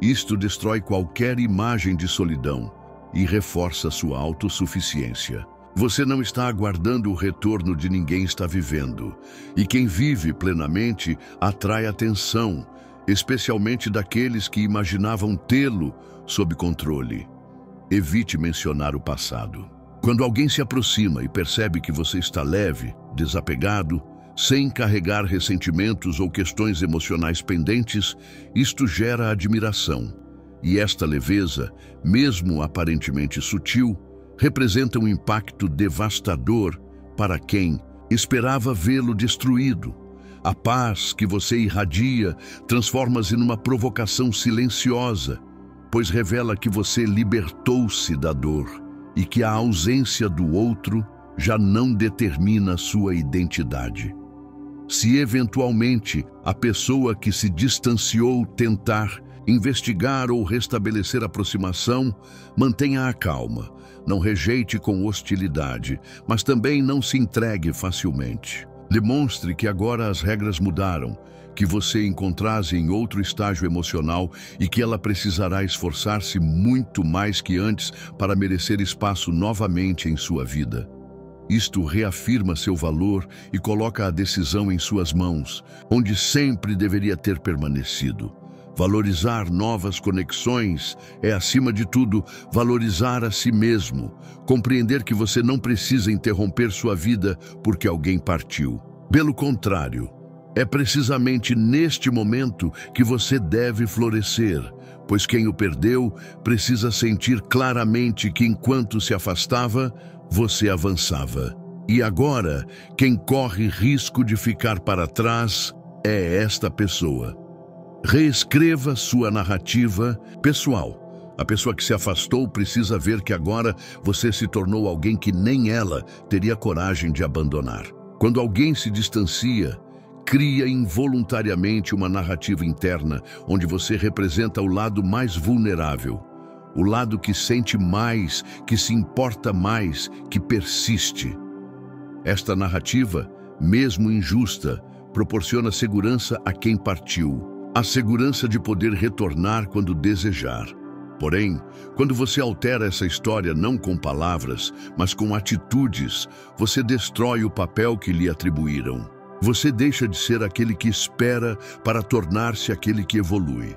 A: Isto destrói qualquer imagem de solidão e reforça sua autossuficiência. Você não está aguardando o retorno de ninguém está vivendo, e quem vive plenamente atrai atenção, especialmente daqueles que imaginavam tê-lo sob controle. Evite mencionar o passado. Quando alguém se aproxima e percebe que você está leve, desapegado, sem carregar ressentimentos ou questões emocionais pendentes, isto gera admiração. E esta leveza, mesmo aparentemente sutil, representa um impacto devastador para quem esperava vê-lo destruído. A paz que você irradia transforma-se numa provocação silenciosa, pois revela que você libertou-se da dor e que a ausência do outro já não determina sua identidade. Se eventualmente a pessoa que se distanciou tentar investigar ou restabelecer a aproximação, mantenha a calma. Não rejeite com hostilidade, mas também não se entregue facilmente. Demonstre que agora as regras mudaram, que você encontra-se em outro estágio emocional e que ela precisará esforçar-se muito mais que antes para merecer espaço novamente em sua vida. Isto reafirma seu valor e coloca a decisão em suas mãos, onde sempre deveria ter permanecido. Valorizar novas conexões é, acima de tudo, valorizar a si mesmo, compreender que você não precisa interromper sua vida porque alguém partiu. Pelo contrário, é precisamente neste momento que você deve florescer, pois quem o perdeu precisa sentir claramente que enquanto se afastava, você avançava. E agora, quem corre risco de ficar para trás é esta pessoa. Reescreva sua narrativa pessoal. A pessoa que se afastou precisa ver que agora você se tornou alguém que nem ela teria coragem de abandonar. Quando alguém se distancia, cria involuntariamente uma narrativa interna onde você representa o lado mais vulnerável, o lado que sente mais, que se importa mais, que persiste. Esta narrativa, mesmo injusta, proporciona segurança a quem partiu, a segurança de poder retornar quando desejar. Porém, quando você altera essa história não com palavras, mas com atitudes, você destrói o papel que lhe atribuíram. Você deixa de ser aquele que espera para tornar-se aquele que evolui.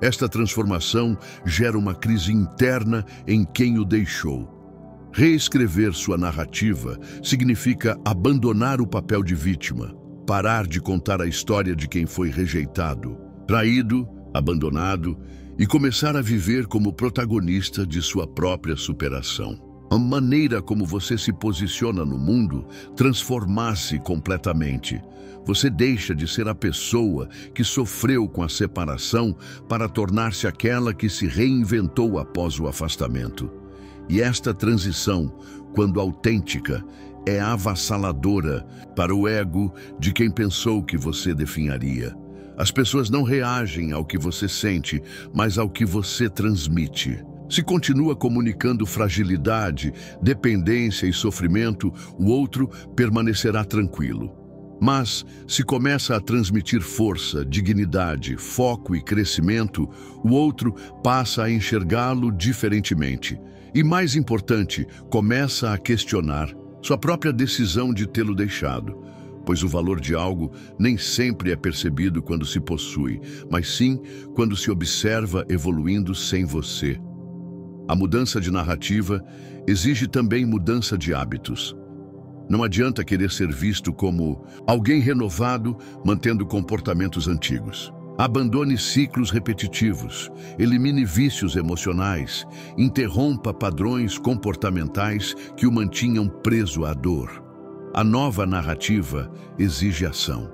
A: Esta transformação gera uma crise interna em quem o deixou. Reescrever sua narrativa significa abandonar o papel de vítima, parar de contar a história de quem foi rejeitado, traído, abandonado e começar a viver como protagonista de sua própria superação. A maneira como você se posiciona no mundo transforma-se completamente. Você deixa de ser a pessoa que sofreu com a separação para tornar-se aquela que se reinventou após o afastamento. E esta transição, quando autêntica, é avassaladora para o ego de quem pensou que você definharia. As pessoas não reagem ao que você sente, mas ao que você transmite. Se continua comunicando fragilidade, dependência e sofrimento, o outro permanecerá tranquilo. Mas, se começa a transmitir força, dignidade, foco e crescimento, o outro passa a enxergá-lo diferentemente. E, mais importante, começa a questionar sua própria decisão de tê-lo deixado. Pois o valor de algo nem sempre é percebido quando se possui, mas sim quando se observa evoluindo sem você. A mudança de narrativa exige também mudança de hábitos. Não adianta querer ser visto como alguém renovado, mantendo comportamentos antigos. Abandone ciclos repetitivos, elimine vícios emocionais, interrompa padrões comportamentais que o mantinham preso à dor. A nova narrativa exige ação.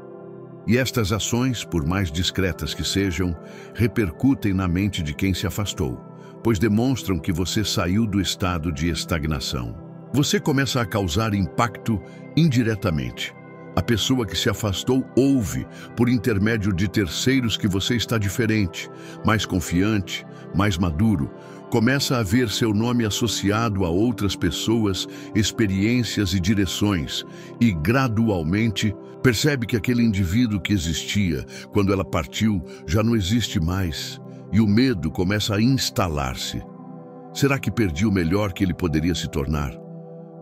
A: E estas ações, por mais discretas que sejam, repercutem na mente de quem se afastou, pois demonstram que você saiu do estado de estagnação. Você começa a causar impacto indiretamente. A pessoa que se afastou ouve, por intermédio de terceiros, que você está diferente, mais confiante, mais maduro. Começa a ver seu nome associado a outras pessoas, experiências e direções, e gradualmente percebe que aquele indivíduo que existia quando ela partiu já não existe mais, e o medo começa a instalar-se. Será que perdi o melhor que ele poderia se tornar?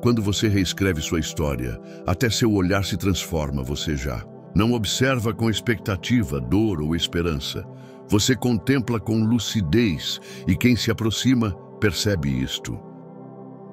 A: Quando você reescreve sua história, até seu olhar se transforma, você já não observa com expectativa, dor ou esperança. Você contempla com lucidez, e quem se aproxima percebe isto.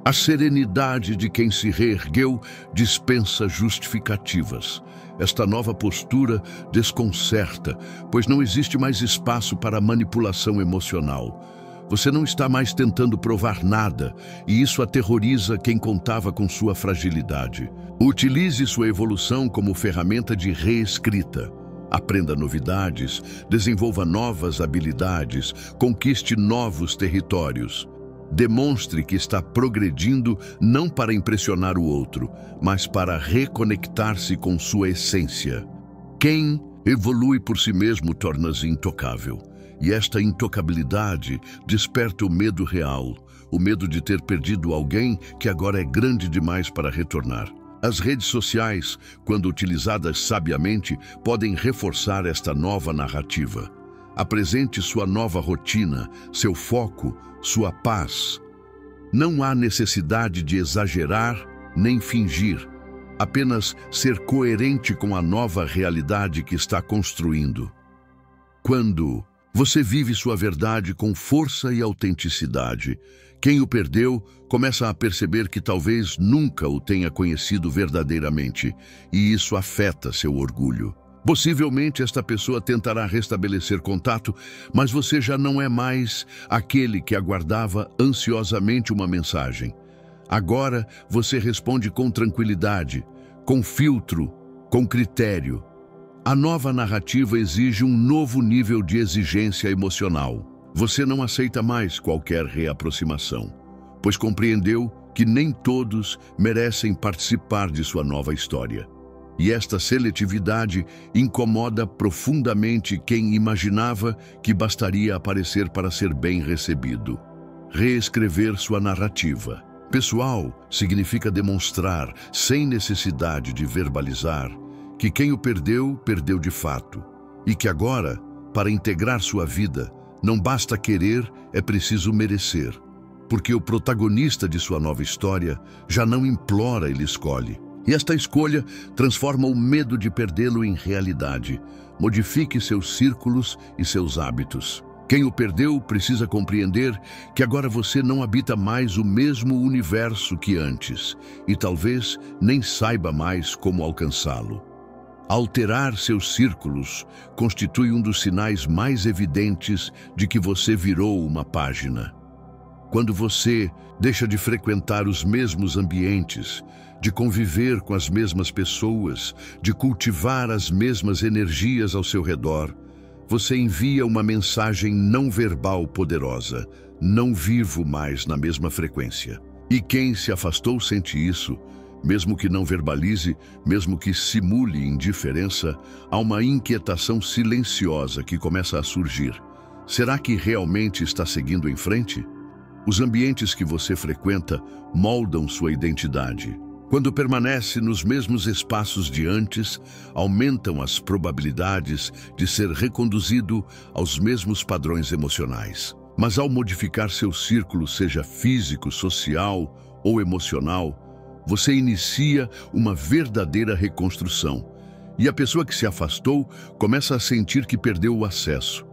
A: A serenidade de quem se reergueu dispensa justificativas. Esta nova postura desconcerta, pois não existe mais espaço para manipulação emocional. Você não está mais tentando provar nada, e isso aterroriza quem contava com sua fragilidade. Utilize sua evolução como ferramenta de reescrita. Aprenda novidades, desenvolva novas habilidades, conquiste novos territórios. Demonstre que está progredindo não para impressionar o outro, mas para reconectar-se com sua essência. Quem evolui por si mesmo torna-se intocável. E esta intocabilidade desperta o medo real, o medo de ter perdido alguém que agora é grande demais para retornar. As redes sociais, quando utilizadas sabiamente, podem reforçar esta nova narrativa. Apresente sua nova rotina, seu foco, sua paz. Não há necessidade de exagerar nem fingir, apenas ser coerente com a nova realidade que está construindo. Quando você vive sua verdade com força e autenticidade, quem o perdeu começa a perceber que talvez nunca o tenha conhecido verdadeiramente, e isso afeta seu orgulho. Possivelmente esta pessoa tentará restabelecer contato, mas você já não é mais aquele que aguardava ansiosamente uma mensagem. Agora você responde com tranquilidade, com filtro, com critério. A nova narrativa exige um novo nível de exigência emocional. Você não aceita mais qualquer reaproximação, pois compreendeu que nem todos merecem participar de sua nova história. E esta seletividade incomoda profundamente quem imaginava que bastaria aparecer para ser bem recebido. Reescrever sua narrativa pessoal significa demonstrar, sem necessidade de verbalizar, que quem o perdeu, perdeu de fato, e que agora, para integrar sua vida, não basta querer, é preciso merecer, porque o protagonista de sua nova história já não implora, ele escolhe. E esta escolha transforma o medo de perdê-lo em realidade. Modifique seus círculos e seus hábitos. Quem o perdeu precisa compreender que agora você não habita mais o mesmo universo que antes, e talvez nem saiba mais como alcançá-lo. Alterar seus círculos constitui um dos sinais mais evidentes de que você virou uma página. Quando você deixa de frequentar os mesmos ambientes, de conviver com as mesmas pessoas, de cultivar as mesmas energias ao seu redor, você envia uma mensagem não verbal poderosa: não vivo mais na mesma frequência. E quem se afastou sente isso. Mesmo que não verbalize, mesmo que simule indiferença, há uma inquietação silenciosa que começa a surgir. Será que realmente está seguindo em frente? Os ambientes que você frequenta moldam sua identidade. Quando permanece nos mesmos espaços de antes, aumentam as probabilidades de ser reconduzido aos mesmos padrões emocionais. Mas ao modificar seu círculo, seja físico, social ou emocional, você inicia uma verdadeira reconstrução. E a pessoa que se afastou começa a sentir que perdeu o acesso.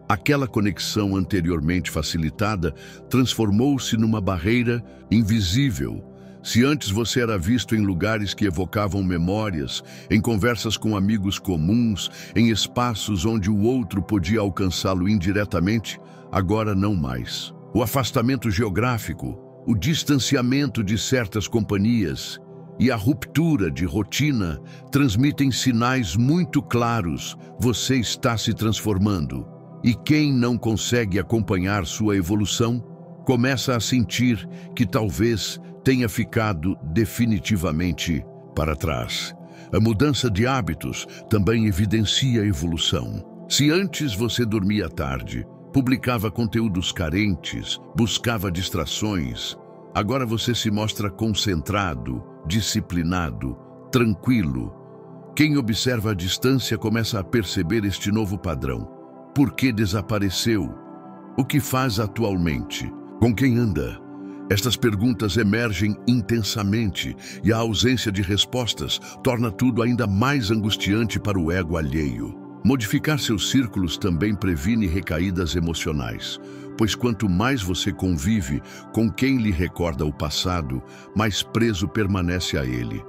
A: Aquela conexão anteriormente facilitada transformou-se numa barreira invisível. Se antes você era visto em lugares que evocavam memórias, em conversas com amigos comuns, em espaços onde o outro podia alcançá-lo indiretamente, agora não mais. O afastamento geográfico, o distanciamento de certas companhias e a ruptura de rotina transmitem sinais muito claros: você está se transformando. E quem não consegue acompanhar sua evolução, começa a sentir que talvez tenha ficado definitivamente para trás. A mudança de hábitos também evidencia a evolução. Se antes você dormia tarde, publicava conteúdos carentes, buscava distrações, agora você se mostra concentrado, disciplinado, tranquilo. Quem observa à distância começa a perceber este novo padrão. Por que desapareceu? O que faz atualmente? Com quem anda? Estas perguntas emergem intensamente e a ausência de respostas torna tudo ainda mais angustiante para o ego alheio. Modificar seus círculos também previne recaídas emocionais, pois quanto mais você convive com quem lhe recorda o passado, mais preso permanece a ele.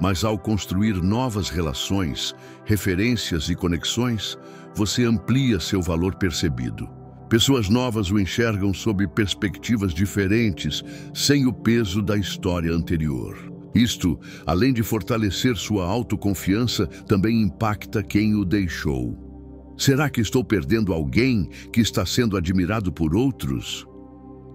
A: Mas ao construir novas relações, referências e conexões, você amplia seu valor percebido. Pessoas novas o enxergam sob perspectivas diferentes, sem o peso da história anterior. Isto, além de fortalecer sua autoconfiança, também impacta quem o deixou. Será que estou perdendo alguém que está sendo admirado por outros?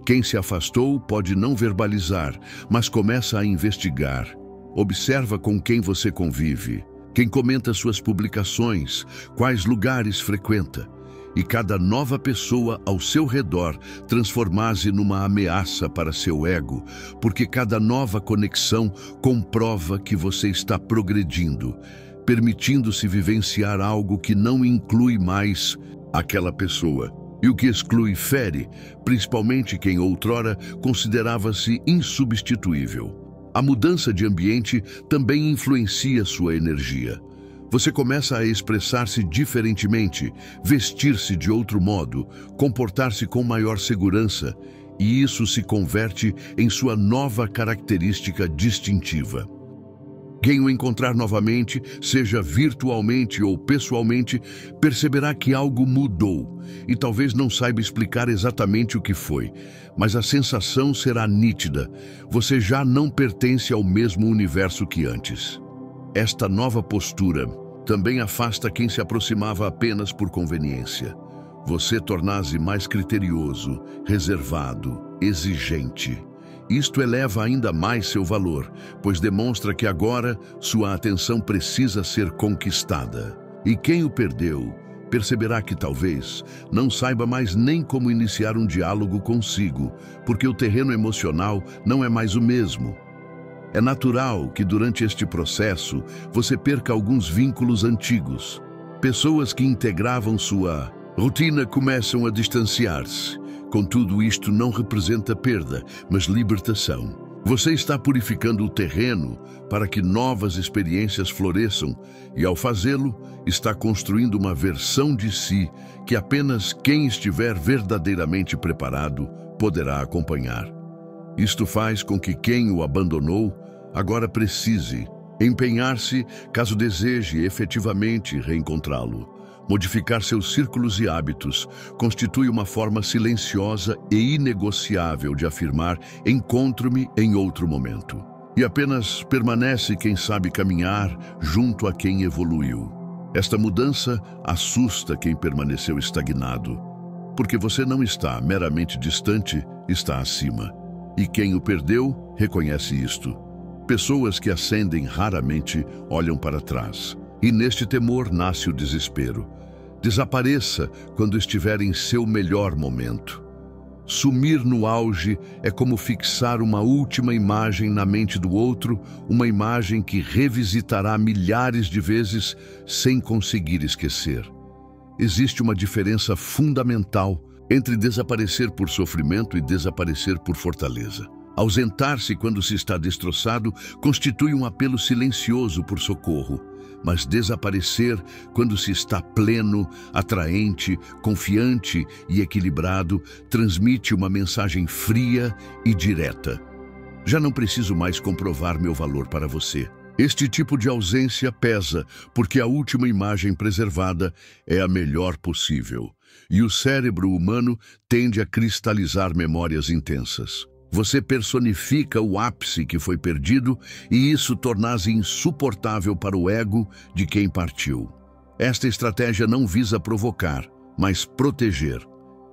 A: Quem se afastou pode não verbalizar, mas começa a investigar. Observa com quem você convive, quem comenta suas publicações, quais lugares frequenta. E cada nova pessoa ao seu redor transformar-se numa ameaça para seu ego, porque cada nova conexão comprova que você está progredindo, permitindo-se vivenciar algo que não inclui mais aquela pessoa. E o que exclui fere, principalmente quem outrora considerava-se insubstituível. A mudança de ambiente também influencia sua energia. Você começa a expressar-se diferentemente, vestir-se de outro modo, comportar-se com maior segurança, e isso se converte em sua nova característica distintiva. Quem o encontrar novamente, seja virtualmente ou pessoalmente, perceberá que algo mudou, e talvez não saiba explicar exatamente o que foi, mas a sensação será nítida. Você já não pertence ao mesmo universo que antes. Esta nova postura também afasta quem se aproximava apenas por conveniência. Você torna-se mais criterioso, reservado, exigente. Isto eleva ainda mais seu valor, pois demonstra que agora sua atenção precisa ser conquistada. E quem o perdeu, perceberá que talvez não saiba mais nem como iniciar um diálogo consigo, porque o terreno emocional não é mais o mesmo. É natural que durante este processo você perca alguns vínculos antigos. Pessoas que integravam sua rotina começam a distanciar-se. Contudo, isto não representa perda, mas libertação. Você está purificando o terreno para que novas experiências floresçam e, ao fazê-lo, está construindo uma versão de si que apenas quem estiver verdadeiramente preparado poderá acompanhar. Isto faz com que quem o abandonou agora precise empenhar-se caso deseje efetivamente reencontrá-lo. Modificar seus círculos e hábitos constitui uma forma silenciosa e inegociável de afirmar "encontro-me em outro momento". E apenas permanece quem sabe caminhar junto a quem evoluiu. Esta mudança assusta quem permaneceu estagnado, porque você não está meramente distante, está acima. E quem o perdeu reconhece isto. Pessoas que ascendem raramente olham para trás. E neste temor nasce o desespero. Desapareça quando estiver em seu melhor momento. Sumir no auge é como fixar uma última imagem na mente do outro, uma imagem que revisitará milhares de vezes sem conseguir esquecer. Existe uma diferença fundamental entre desaparecer por sofrimento e desaparecer por fortaleza. Ausentar-se quando se está destroçado constitui um apelo silencioso por socorro, mas desaparecer quando se está pleno, atraente, confiante e equilibrado transmite uma mensagem fria e direta. Já não preciso mais comprovar meu valor para você. Este tipo de ausência pesa, porque a última imagem preservada é a melhor possível, e o cérebro humano tende a cristalizar memórias intensas. Você personifica o ápice que foi perdido e isso torna-se insuportável para o ego de quem partiu. Esta estratégia não visa provocar, mas proteger.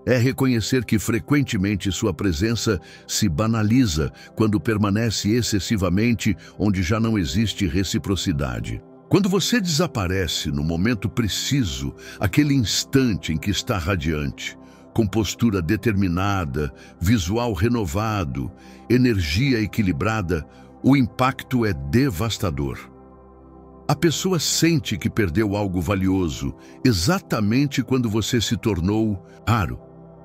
A: É reconhecer que frequentemente sua presença se banaliza quando permanece excessivamente onde já não existe reciprocidade. Quando você desaparece no momento preciso, aquele instante em que está radiante, com postura determinada, visual renovado, energia equilibrada, o impacto é devastador. A pessoa sente que perdeu algo valioso exatamente quando você se tornou raro.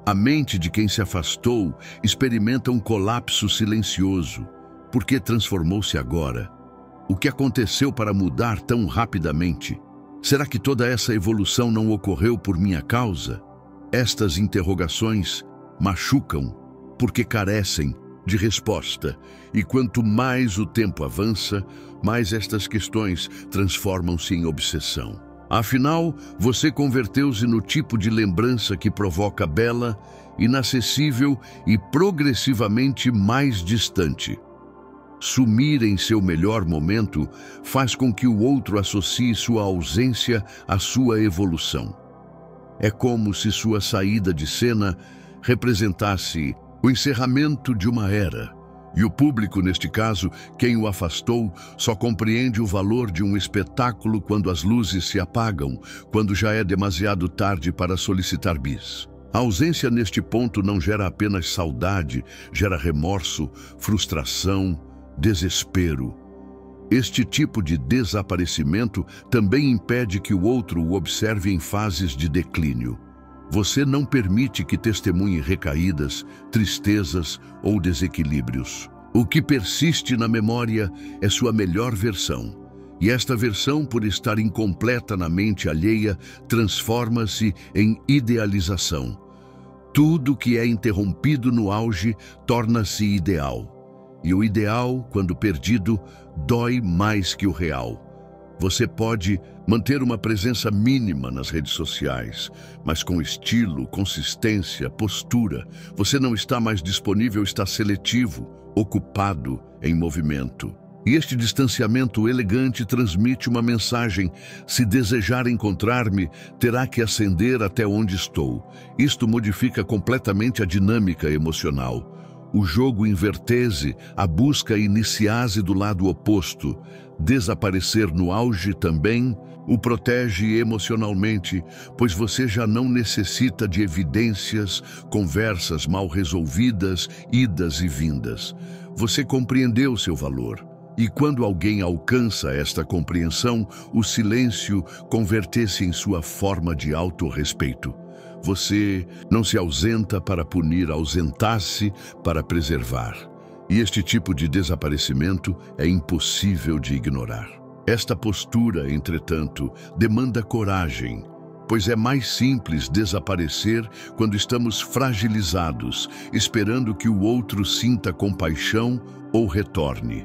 A: A mente de quem se afastou experimenta um colapso silencioso. Por que transformou-se agora? O que aconteceu para mudar tão rapidamente? Será que toda essa evolução não ocorreu por minha causa? Estas interrogações machucam porque carecem de resposta, e quanto mais o tempo avança, mais estas questões transformam-se em obsessão. Afinal, você converteu-se no tipo de lembrança que provoca bela, inacessível e progressivamente mais distante. Sumir em seu melhor momento faz com que o outro associe sua ausência à sua evolução. É como se sua saída de cena representasse o encerramento de uma era, e o público, neste caso, quem o afastou, só compreende o valor de um espetáculo quando as luzes se apagam, quando já é demasiado tarde para solicitar bis. A ausência neste ponto não gera apenas saudade, gera remorso, frustração, desespero. Este tipo de desaparecimento também impede que o outro o observe em fases de declínio. Você não permite que testemunhe recaídas, tristezas ou desequilíbrios. O que persiste na memória é sua melhor versão. E esta versão, por estar incompleta na mente alheia, transforma-se em idealização. Tudo que é interrompido no auge torna-se ideal. E o ideal, quando perdido, dói mais que o real. Você pode manter uma presença mínima nas redes sociais, mas com estilo, consistência, postura. Você não está mais disponível, está seletivo, ocupado, em movimento. E este distanciamento elegante transmite uma mensagem: se desejar encontrar-me, terá que ascender até onde estou. Isto modifica completamente a dinâmica emocional. O jogo invertese, a busca iniciase do lado oposto. Desaparecer no auge também o protege emocionalmente, pois você já não necessita de evidências, conversas mal resolvidas, idas e vindas. Você compreendeu seu valor. E quando alguém alcança esta compreensão, o silêncio converte-se em sua forma de autorrespeito. Você não se ausenta para punir, ausentar-se para preservar. E este tipo de desaparecimento é impossível de ignorar. Esta postura, entretanto, demanda coragem, pois é mais simples desaparecer quando estamos fragilizados, esperando que o outro sinta compaixão ou retorne.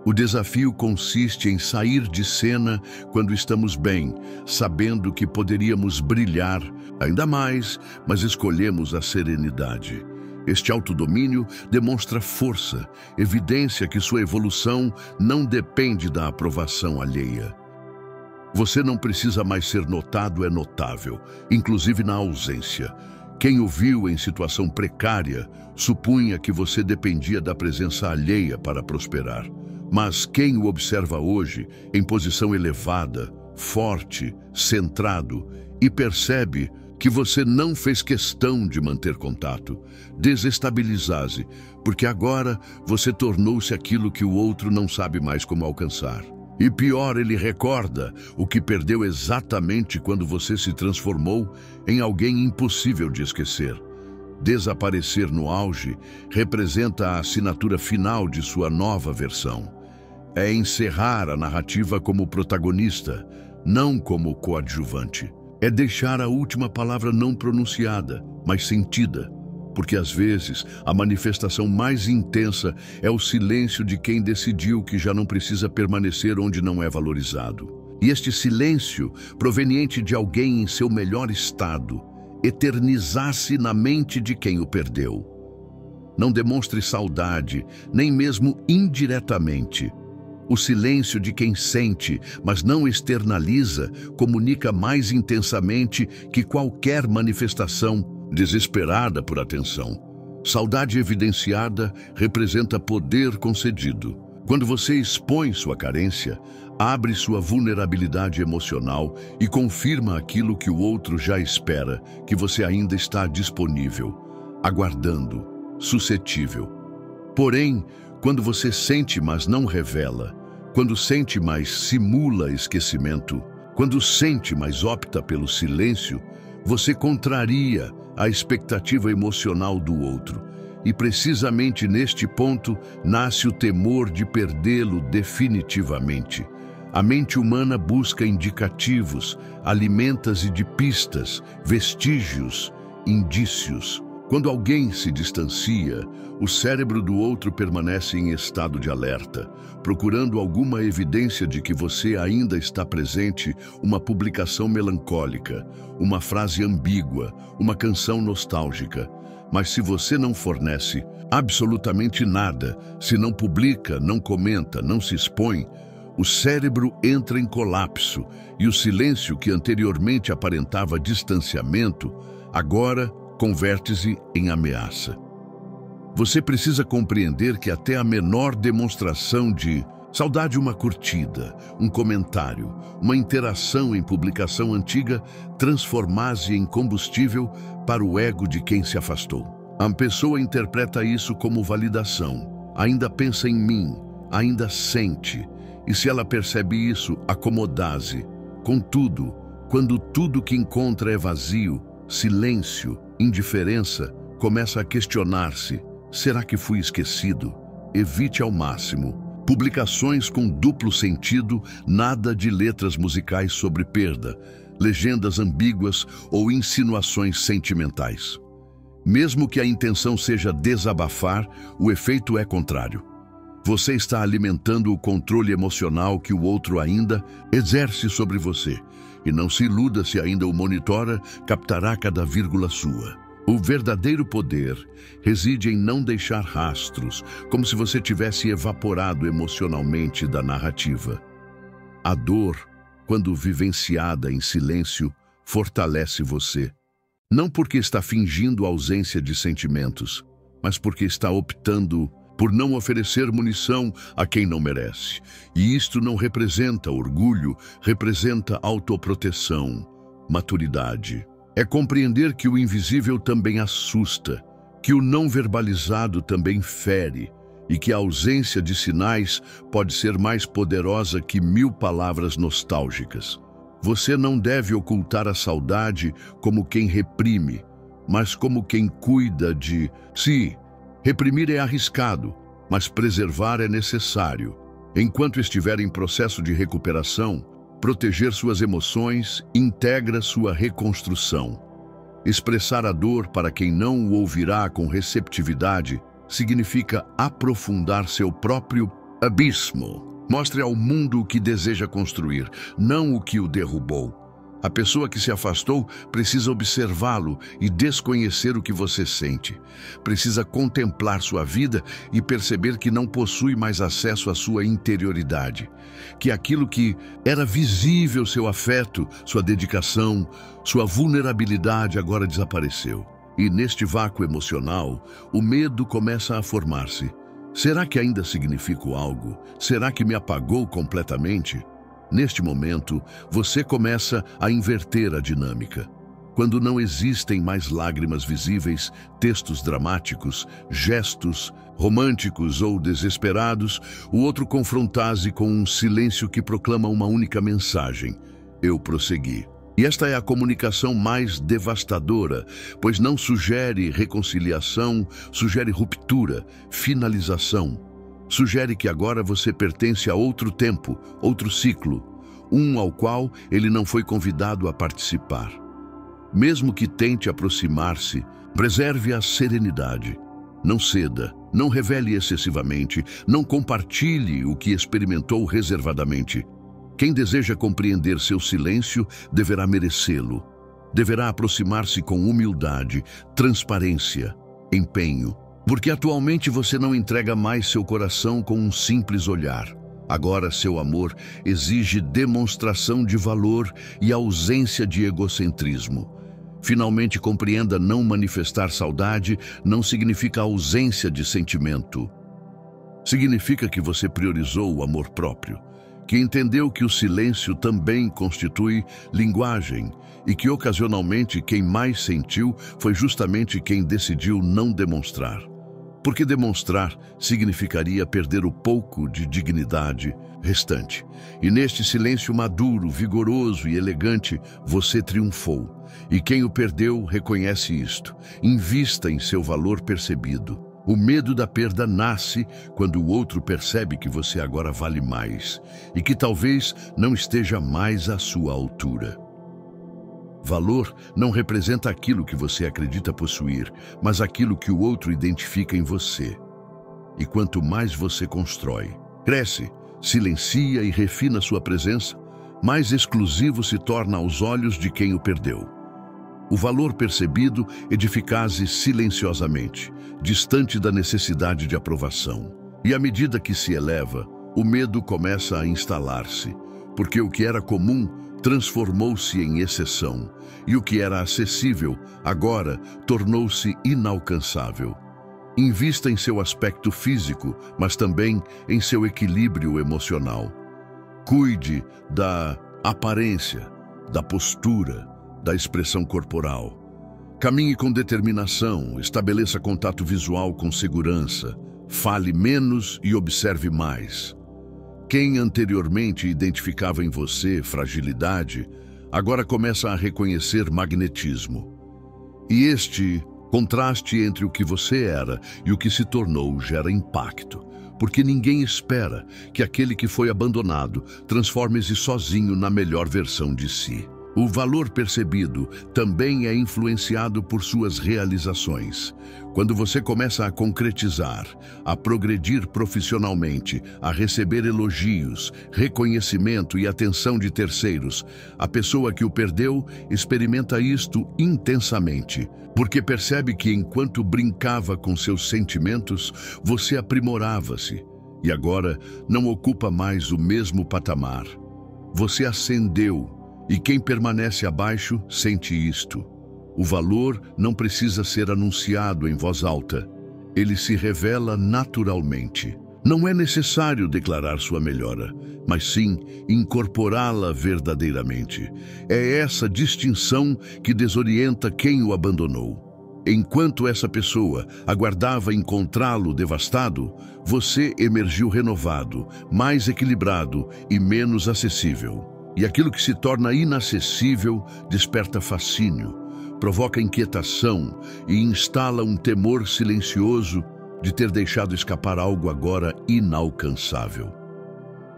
A: O desafio consiste em sair de cena quando estamos bem, sabendo que poderíamos brilhar ainda mais, mas escolhemos a serenidade. Este autodomínio demonstra força, evidência que sua evolução não depende da aprovação alheia. Você não precisa mais ser notado, é notável, inclusive na ausência. Quem o viu em situação precária supunha que você dependia da presença alheia para prosperar. Mas quem o observa hoje, em posição elevada, forte, centrado, e percebe que você não fez questão de manter contato, desestabilizasse, porque agora você tornou-se aquilo que o outro não sabe mais como alcançar. E pior, ele recorda o que perdeu exatamente quando você se transformou em alguém impossível de esquecer. Desaparecer no auge representa a assinatura final de sua nova versão. É encerrar a narrativa como protagonista, não como coadjuvante. É deixar a última palavra não pronunciada, mas sentida, porque às vezes a manifestação mais intensa é o silêncio de quem decidiu que já não precisa permanecer onde não é valorizado. E este silêncio, proveniente de alguém em seu melhor estado, eternizar-se na mente de quem o perdeu. Não demonstre saudade, nem mesmo indiretamente. O silêncio de quem sente, mas não externaliza, comunica mais intensamente que qualquer manifestação desesperada por atenção. Saudade evidenciada representa poder concedido. Quando você expõe sua carência, abre sua vulnerabilidade emocional e confirma aquilo que o outro já espera, que você ainda está disponível, aguardando, suscetível. Porém, quando você sente, mas não revela, quando sente, mas simula esquecimento, quando sente, mas opta pelo silêncio, você contraria a expectativa emocional do outro. E precisamente neste ponto nasce o temor de perdê-lo definitivamente. A mente humana busca indicativos, alimenta-se de pistas, vestígios, indícios. Quando alguém se distancia, o cérebro do outro permanece em estado de alerta, procurando alguma evidência de que você ainda está presente, uma publicação melancólica, uma frase ambígua, uma canção nostálgica. Mas se você não fornece absolutamente nada, se não publica, não comenta, não se expõe, o cérebro entra em colapso e o silêncio que anteriormente aparentava distanciamento, agora converte-se em ameaça. Você precisa compreender que até a menor demonstração de saudade, uma curtida, um comentário, uma interação em publicação antiga, transforma-se em combustível para o ego de quem se afastou. A pessoa interpreta isso como validação, ainda pensa em mim, ainda sente, e se ela percebe isso, acomoda-se. Contudo, quando tudo que encontra é vazio, silêncio, indiferença, começa a questionar-se: será que fui esquecido? Evite ao máximo publicações com duplo sentido, nada de letras musicais sobre perda, legendas ambíguas ou insinuações sentimentais. Mesmo que a intenção seja desabafar, o efeito é contrário. Você está alimentando o controle emocional que o outro ainda exerce sobre você. E não se iluda se ainda o monitora, captará cada vírgula sua. O verdadeiro poder reside em não deixar rastros, como se você tivesse evaporado emocionalmente da narrativa. A dor, quando vivenciada em silêncio, fortalece você. Não porque está fingindo ausência de sentimentos, mas porque está optando por não oferecer munição a quem não merece. E isto não representa orgulho, representa autoproteção, maturidade. É compreender que o invisível também assusta, que o não verbalizado também fere e que a ausência de sinais pode ser mais poderosa que 1000 palavras nostálgicas. Você não deve ocultar a saudade como quem reprime, mas como quem cuida de si. Reprimir é arriscado, mas preservar é necessário. Enquanto estiver em processo de recuperação, proteger suas emoções integra sua reconstrução. Expressar a dor para quem não o ouvirá com receptividade significa aprofundar seu próprio abismo. Mostre ao mundo o que deseja construir, não o que o derrubou. A pessoa que se afastou precisa observá-lo e desconhecer o que você sente. Precisa contemplar sua vida e perceber que não possui mais acesso à sua interioridade. Que aquilo que era visível, seu afeto, sua dedicação, sua vulnerabilidade agora desapareceu. E neste vácuo emocional, o medo começa a formar-se. Será que ainda significo algo? Será que me apagou completamente? Neste momento, você começa a inverter a dinâmica. Quando não existem mais lágrimas visíveis, textos dramáticos, gestos românticos ou desesperados, o outro confronta-se com um silêncio que proclama uma única mensagem: eu prossegui. E esta é a comunicação mais devastadora, pois não sugere reconciliação, sugere ruptura, finalização. Sugere que agora você pertence a outro tempo, outro ciclo, um ao qual ele não foi convidado a participar. Mesmo que tente aproximar-se, preserve a serenidade. Não ceda, não revele excessivamente, não compartilhe o que experimentou reservadamente. Quem deseja compreender seu silêncio deverá merecê-lo. Deverá aproximar-se com humildade, transparência, empenho. Porque atualmente você não entrega mais seu coração com um simples olhar. Agora seu amor exige demonstração de valor e ausência de egocentrismo. Finalmente compreenda: não manifestar saudade não significa ausência de sentimento. Significa que você priorizou o amor próprio, que entendeu que o silêncio também constitui linguagem e que ocasionalmente quem mais sentiu foi justamente quem decidiu não demonstrar. Porque demonstrar significaria perder o pouco de dignidade restante. E neste silêncio maduro, vigoroso e elegante, você triunfou. E quem o perdeu reconhece isto. Invista em seu valor percebido. O medo da perda nasce quando o outro percebe que você agora vale mais e que talvez não esteja mais à sua altura. Valor não representa aquilo que você acredita possuir, mas aquilo que o outro identifica em você. E quanto mais você constrói, cresce, silencia e refina sua presença, mais exclusivo se torna aos olhos de quem o perdeu. O valor percebido edifica-se silenciosamente, distante da necessidade de aprovação. E à medida que se eleva, o medo começa a instalar-se, porque o que era comum transformou-se em exceção, e o que era acessível agora tornou-se inalcançável. Invista em seu aspecto físico, mas também em seu equilíbrio emocional. Cuide da aparência, da postura, da expressão corporal. Caminhe com determinação, estabeleça contato visual com segurança, fale menos e observe mais. Quem anteriormente identificava em você fragilidade, agora começa a reconhecer magnetismo. E este contraste entre o que você era e o que se tornou gera impacto, porque ninguém espera que aquele que foi abandonado transforme-se sozinho na melhor versão de si. O valor percebido também é influenciado por suas realizações. Quando você começa a concretizar, a progredir profissionalmente, a receber elogios, reconhecimento e atenção de terceiros, a pessoa que o perdeu experimenta isto intensamente, porque percebe que enquanto brincava com seus sentimentos, você aprimorava-se e agora não ocupa mais o mesmo patamar. Você ascendeu. E quem permanece abaixo sente isto. O valor não precisa ser anunciado em voz alta. Ele se revela naturalmente. Não é necessário declarar sua melhora, mas sim incorporá-la verdadeiramente. É essa distinção que desorienta quem o abandonou. Enquanto essa pessoa aguardava encontrá-lo devastado, você emergiu renovado, mais equilibrado e menos acessível. E aquilo que se torna inacessível desperta fascínio, provoca inquietação e instala um temor silencioso de ter deixado escapar algo agora inalcançável.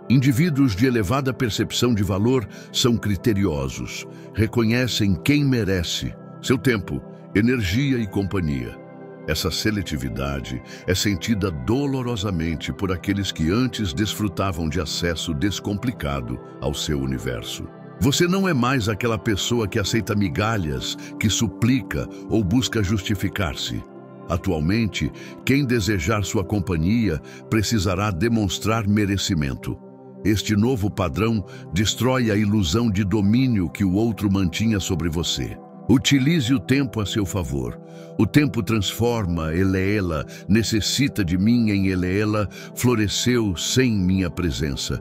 A: Indivíduos de elevada percepção de valor são criteriosos, reconhecem quem merece seu tempo, energia e companhia. Essa seletividade é sentida dolorosamente por aqueles que antes desfrutavam de acesso descomplicado ao seu universo. Você não é mais aquela pessoa que aceita migalhas, que suplica ou busca justificar-se. Atualmente, quem desejar sua companhia precisará demonstrar merecimento. Este novo padrão destrói a ilusão de domínio que o outro mantinha sobre você. Utilize o tempo a seu favor. O tempo transforma, Eleela, necessita de mim em Eleela, floresceu sem minha presença.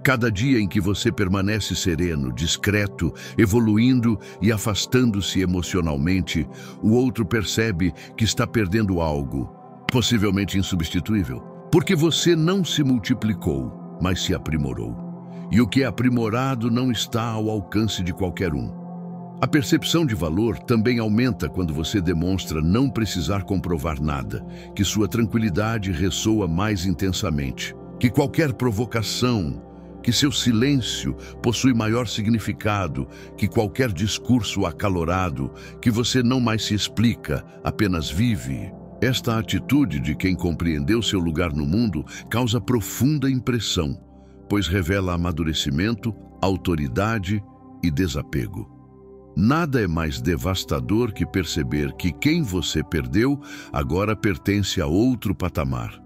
A: Cada dia em que você permanece sereno, discreto, evoluindo e afastando-se emocionalmente, o outro percebe que está perdendo algo, possivelmente insubstituível, porque você não se multiplicou, mas se aprimorou. E o que é aprimorado não está ao alcance de qualquer um. A percepção de valor também aumenta quando você demonstra não precisar comprovar nada, que sua tranquilidade ressoa mais intensamente, que qualquer provocação, que seu silêncio possui maior significado, que qualquer discurso acalorado, que você não mais se explica, apenas vive. Esta atitude de quem compreendeu seu lugar no mundo causa profunda impressão, pois revela amadurecimento, autoridade e desapego. Nada é mais devastador que perceber que quem você perdeu agora pertence a outro patamar.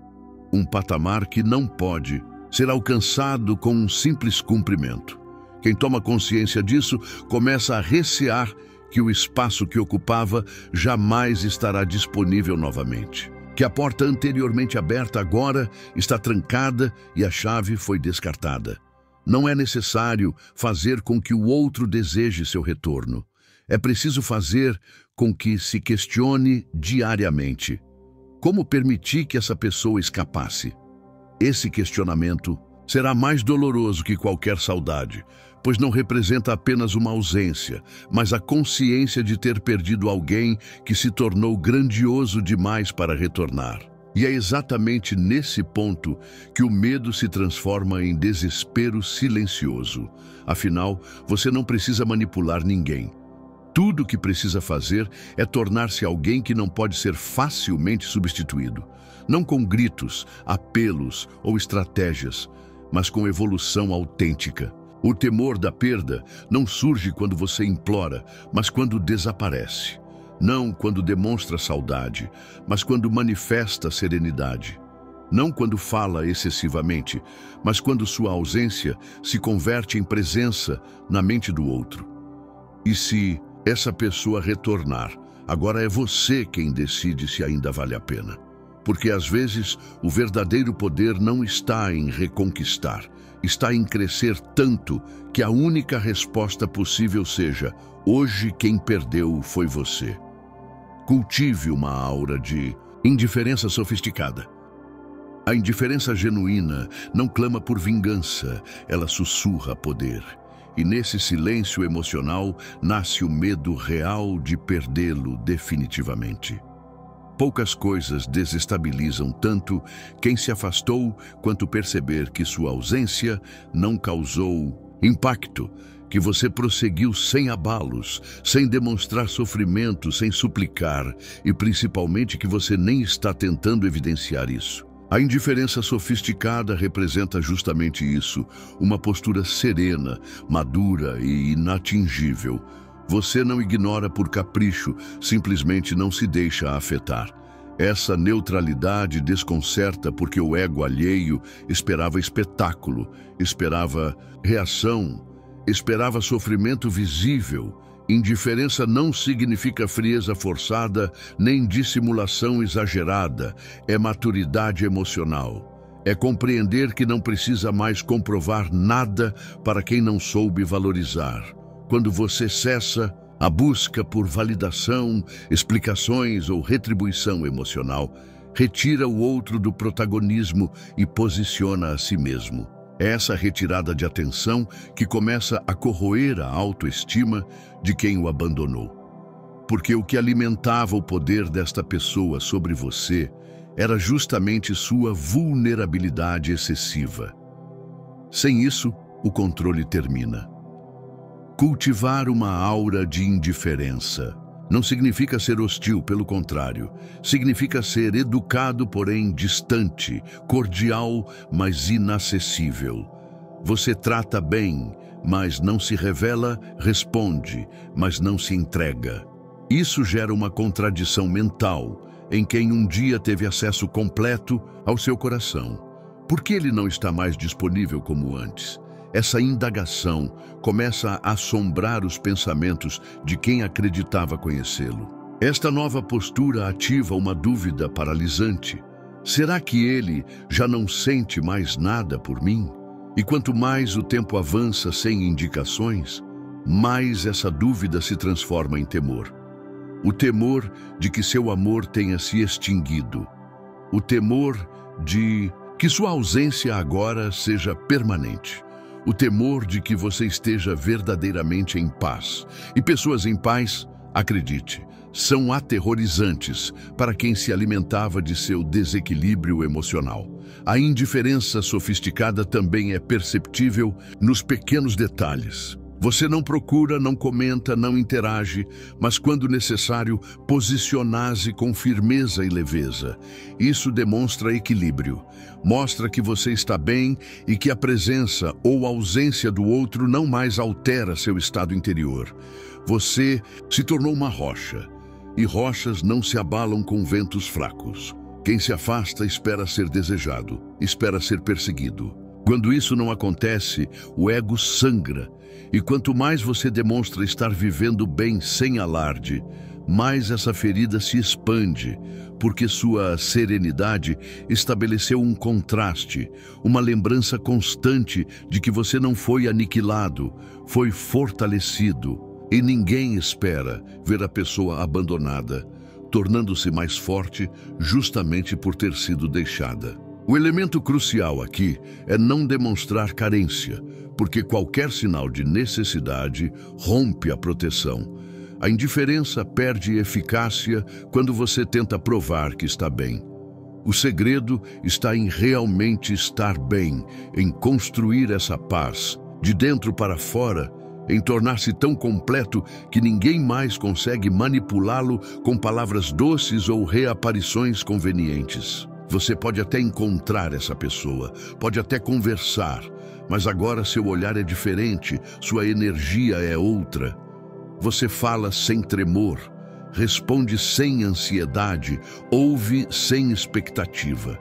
A: Um patamar que não pode ser alcançado com um simples cumprimento. Quem toma consciência disso começa a recear que o espaço que ocupava jamais estará disponível novamente. Que a porta anteriormente aberta agora está trancada e a chave foi descartada. Não é necessário fazer com que o outro deseje seu retorno. É preciso fazer com que se questione diariamente: como permitir que essa pessoa escapasse? Esse questionamento será mais doloroso que qualquer saudade, pois não representa apenas uma ausência, mas a consciência de ter perdido alguém que se tornou grandioso demais para retornar. E é exatamente nesse ponto que o medo se transforma em desespero silencioso. Afinal, você não precisa manipular ninguém. Tudo o que precisa fazer é tornar-se alguém que não pode ser facilmente substituído. Não com gritos, apelos ou estratégias, mas com evolução autêntica. O temor da perda não surge quando você implora, mas quando desaparece. Não quando demonstra saudade, mas quando manifesta serenidade. Não quando fala excessivamente, mas quando sua ausência se converte em presença na mente do outro. E se essa pessoa retornar, agora é você quem decide se ainda vale a pena. Porque às vezes o verdadeiro poder não está em reconquistar, está em crescer tanto que a única resposta possível seja: hoje quem perdeu foi você. Cultive uma aura de indiferença sofisticada. A indiferença genuína não clama por vingança, ela sussurra poder. E nesse silêncio emocional nasce o medo real de perdê-lo definitivamente. Poucas coisas desestabilizam tanto quem se afastou quanto perceber que sua ausência não causou impacto, que você prosseguiu sem abalos, sem demonstrar sofrimento, sem suplicar e principalmente que você nem está tentando evidenciar isso. A indiferença sofisticada representa justamente isso, uma postura serena, madura e inatingível. Você não ignora por capricho, simplesmente não se deixa afetar. Essa neutralidade desconcerta porque o ego alheio esperava espetáculo, esperava reação, esperava sofrimento visível. Indiferença não significa frieza forçada, nem dissimulação exagerada. É maturidade emocional. É compreender que não precisa mais comprovar nada para quem não soube valorizar. Quando você cessa a busca por validação, explicações ou retribuição emocional, retira o outro do protagonismo e posiciona a si mesmo. É essa retirada de atenção que começa a corroer a autoestima de quem o abandonou. Porque o que alimentava o poder desta pessoa sobre você era justamente sua vulnerabilidade excessiva. Sem isso, o controle termina. Cultivar uma aura de indiferença não significa ser hostil, pelo contrário. Significa ser educado, porém distante, cordial, mas inacessível. Você trata bem, mas não se revela, responde, mas não se entrega. Isso gera uma contradição mental em quem um dia teve acesso completo ao seu coração. Por que ele não está mais disponível como antes? Essa indagação começa a assombrar os pensamentos de quem acreditava conhecê-lo. Esta nova postura ativa uma dúvida paralisante. Será que ele já não sente mais nada por mim? E quanto mais o tempo avança sem indicações, mais essa dúvida se transforma em temor. O temor de que seu amor tenha se extinguido. O temor de que sua ausência agora seja permanente. O temor de que você esteja verdadeiramente em paz. E pessoas em paz, acredite, são aterrorizantes para quem se alimentava de seu desequilíbrio emocional. A indiferença sofisticada também é perceptível nos pequenos detalhes. Você não procura, não comenta, não interage, mas quando necessário, posiciona-se com firmeza e leveza. Isso demonstra equilíbrio. Mostra que você está bem e que a presença ou ausência do outro não mais altera seu estado interior. Você se tornou uma rocha, e rochas não se abalam com ventos fracos. Quem se afasta espera ser desejado, espera ser perseguido. Quando isso não acontece, o ego sangra. E quanto mais você demonstra estar vivendo bem sem alarde, mais essa ferida se expande, porque sua serenidade estabeleceu um contraste, uma lembrança constante de que você não foi aniquilado, foi fortalecido. E ninguém espera ver a pessoa abandonada, tornando-se mais forte justamente por ter sido deixada. O elemento crucial aqui é não demonstrar carência, porque qualquer sinal de necessidade rompe a proteção. A indiferença perde eficácia quando você tenta provar que está bem. O segredo está em realmente estar bem, em construir essa paz, de dentro para fora, em tornar-se tão completo que ninguém mais consegue manipulá-lo com palavras doces ou reaparições convenientes. Você pode até encontrar essa pessoa, pode até conversar, mas agora seu olhar é diferente, sua energia é outra. Você fala sem tremor, responde sem ansiedade, ouve sem expectativa.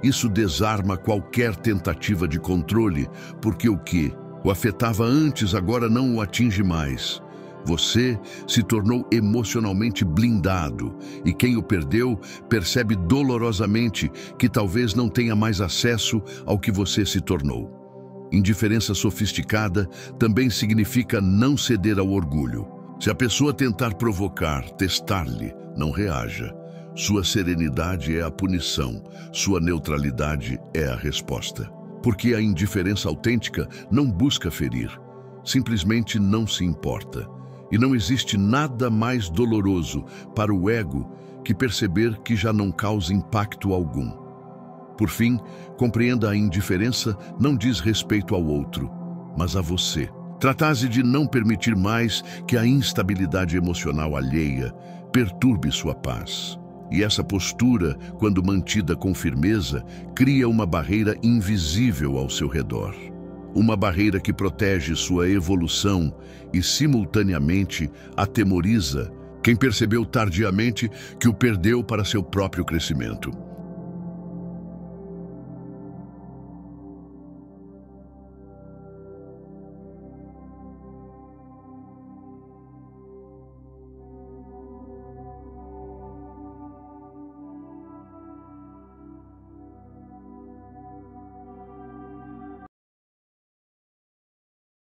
A: Isso desarma qualquer tentativa de controle, porque o que o afetava antes agora não o atinge mais. Você se tornou emocionalmente blindado e quem o perdeu percebe dolorosamente que talvez não tenha mais acesso ao que você se tornou. Indiferença sofisticada também significa não ceder ao orgulho. Se a pessoa tentar provocar, testar-lhe, não reaja. Sua serenidade é a punição, sua neutralidade é a resposta. Porque a indiferença autêntica não busca ferir, simplesmente não se importa. E não existe nada mais doloroso para o ego que perceber que já não causa impacto algum. Por fim, compreenda a indiferença não diz respeito ao outro, mas a você. Trata-se de não permitir mais que a instabilidade emocional alheia perturbe sua paz. E essa postura, quando mantida com firmeza, cria uma barreira invisível ao seu redor. Uma barreira que protege sua evolução e, simultaneamente, atemoriza quem percebeu tardiamente que o perdeu para seu próprio crescimento.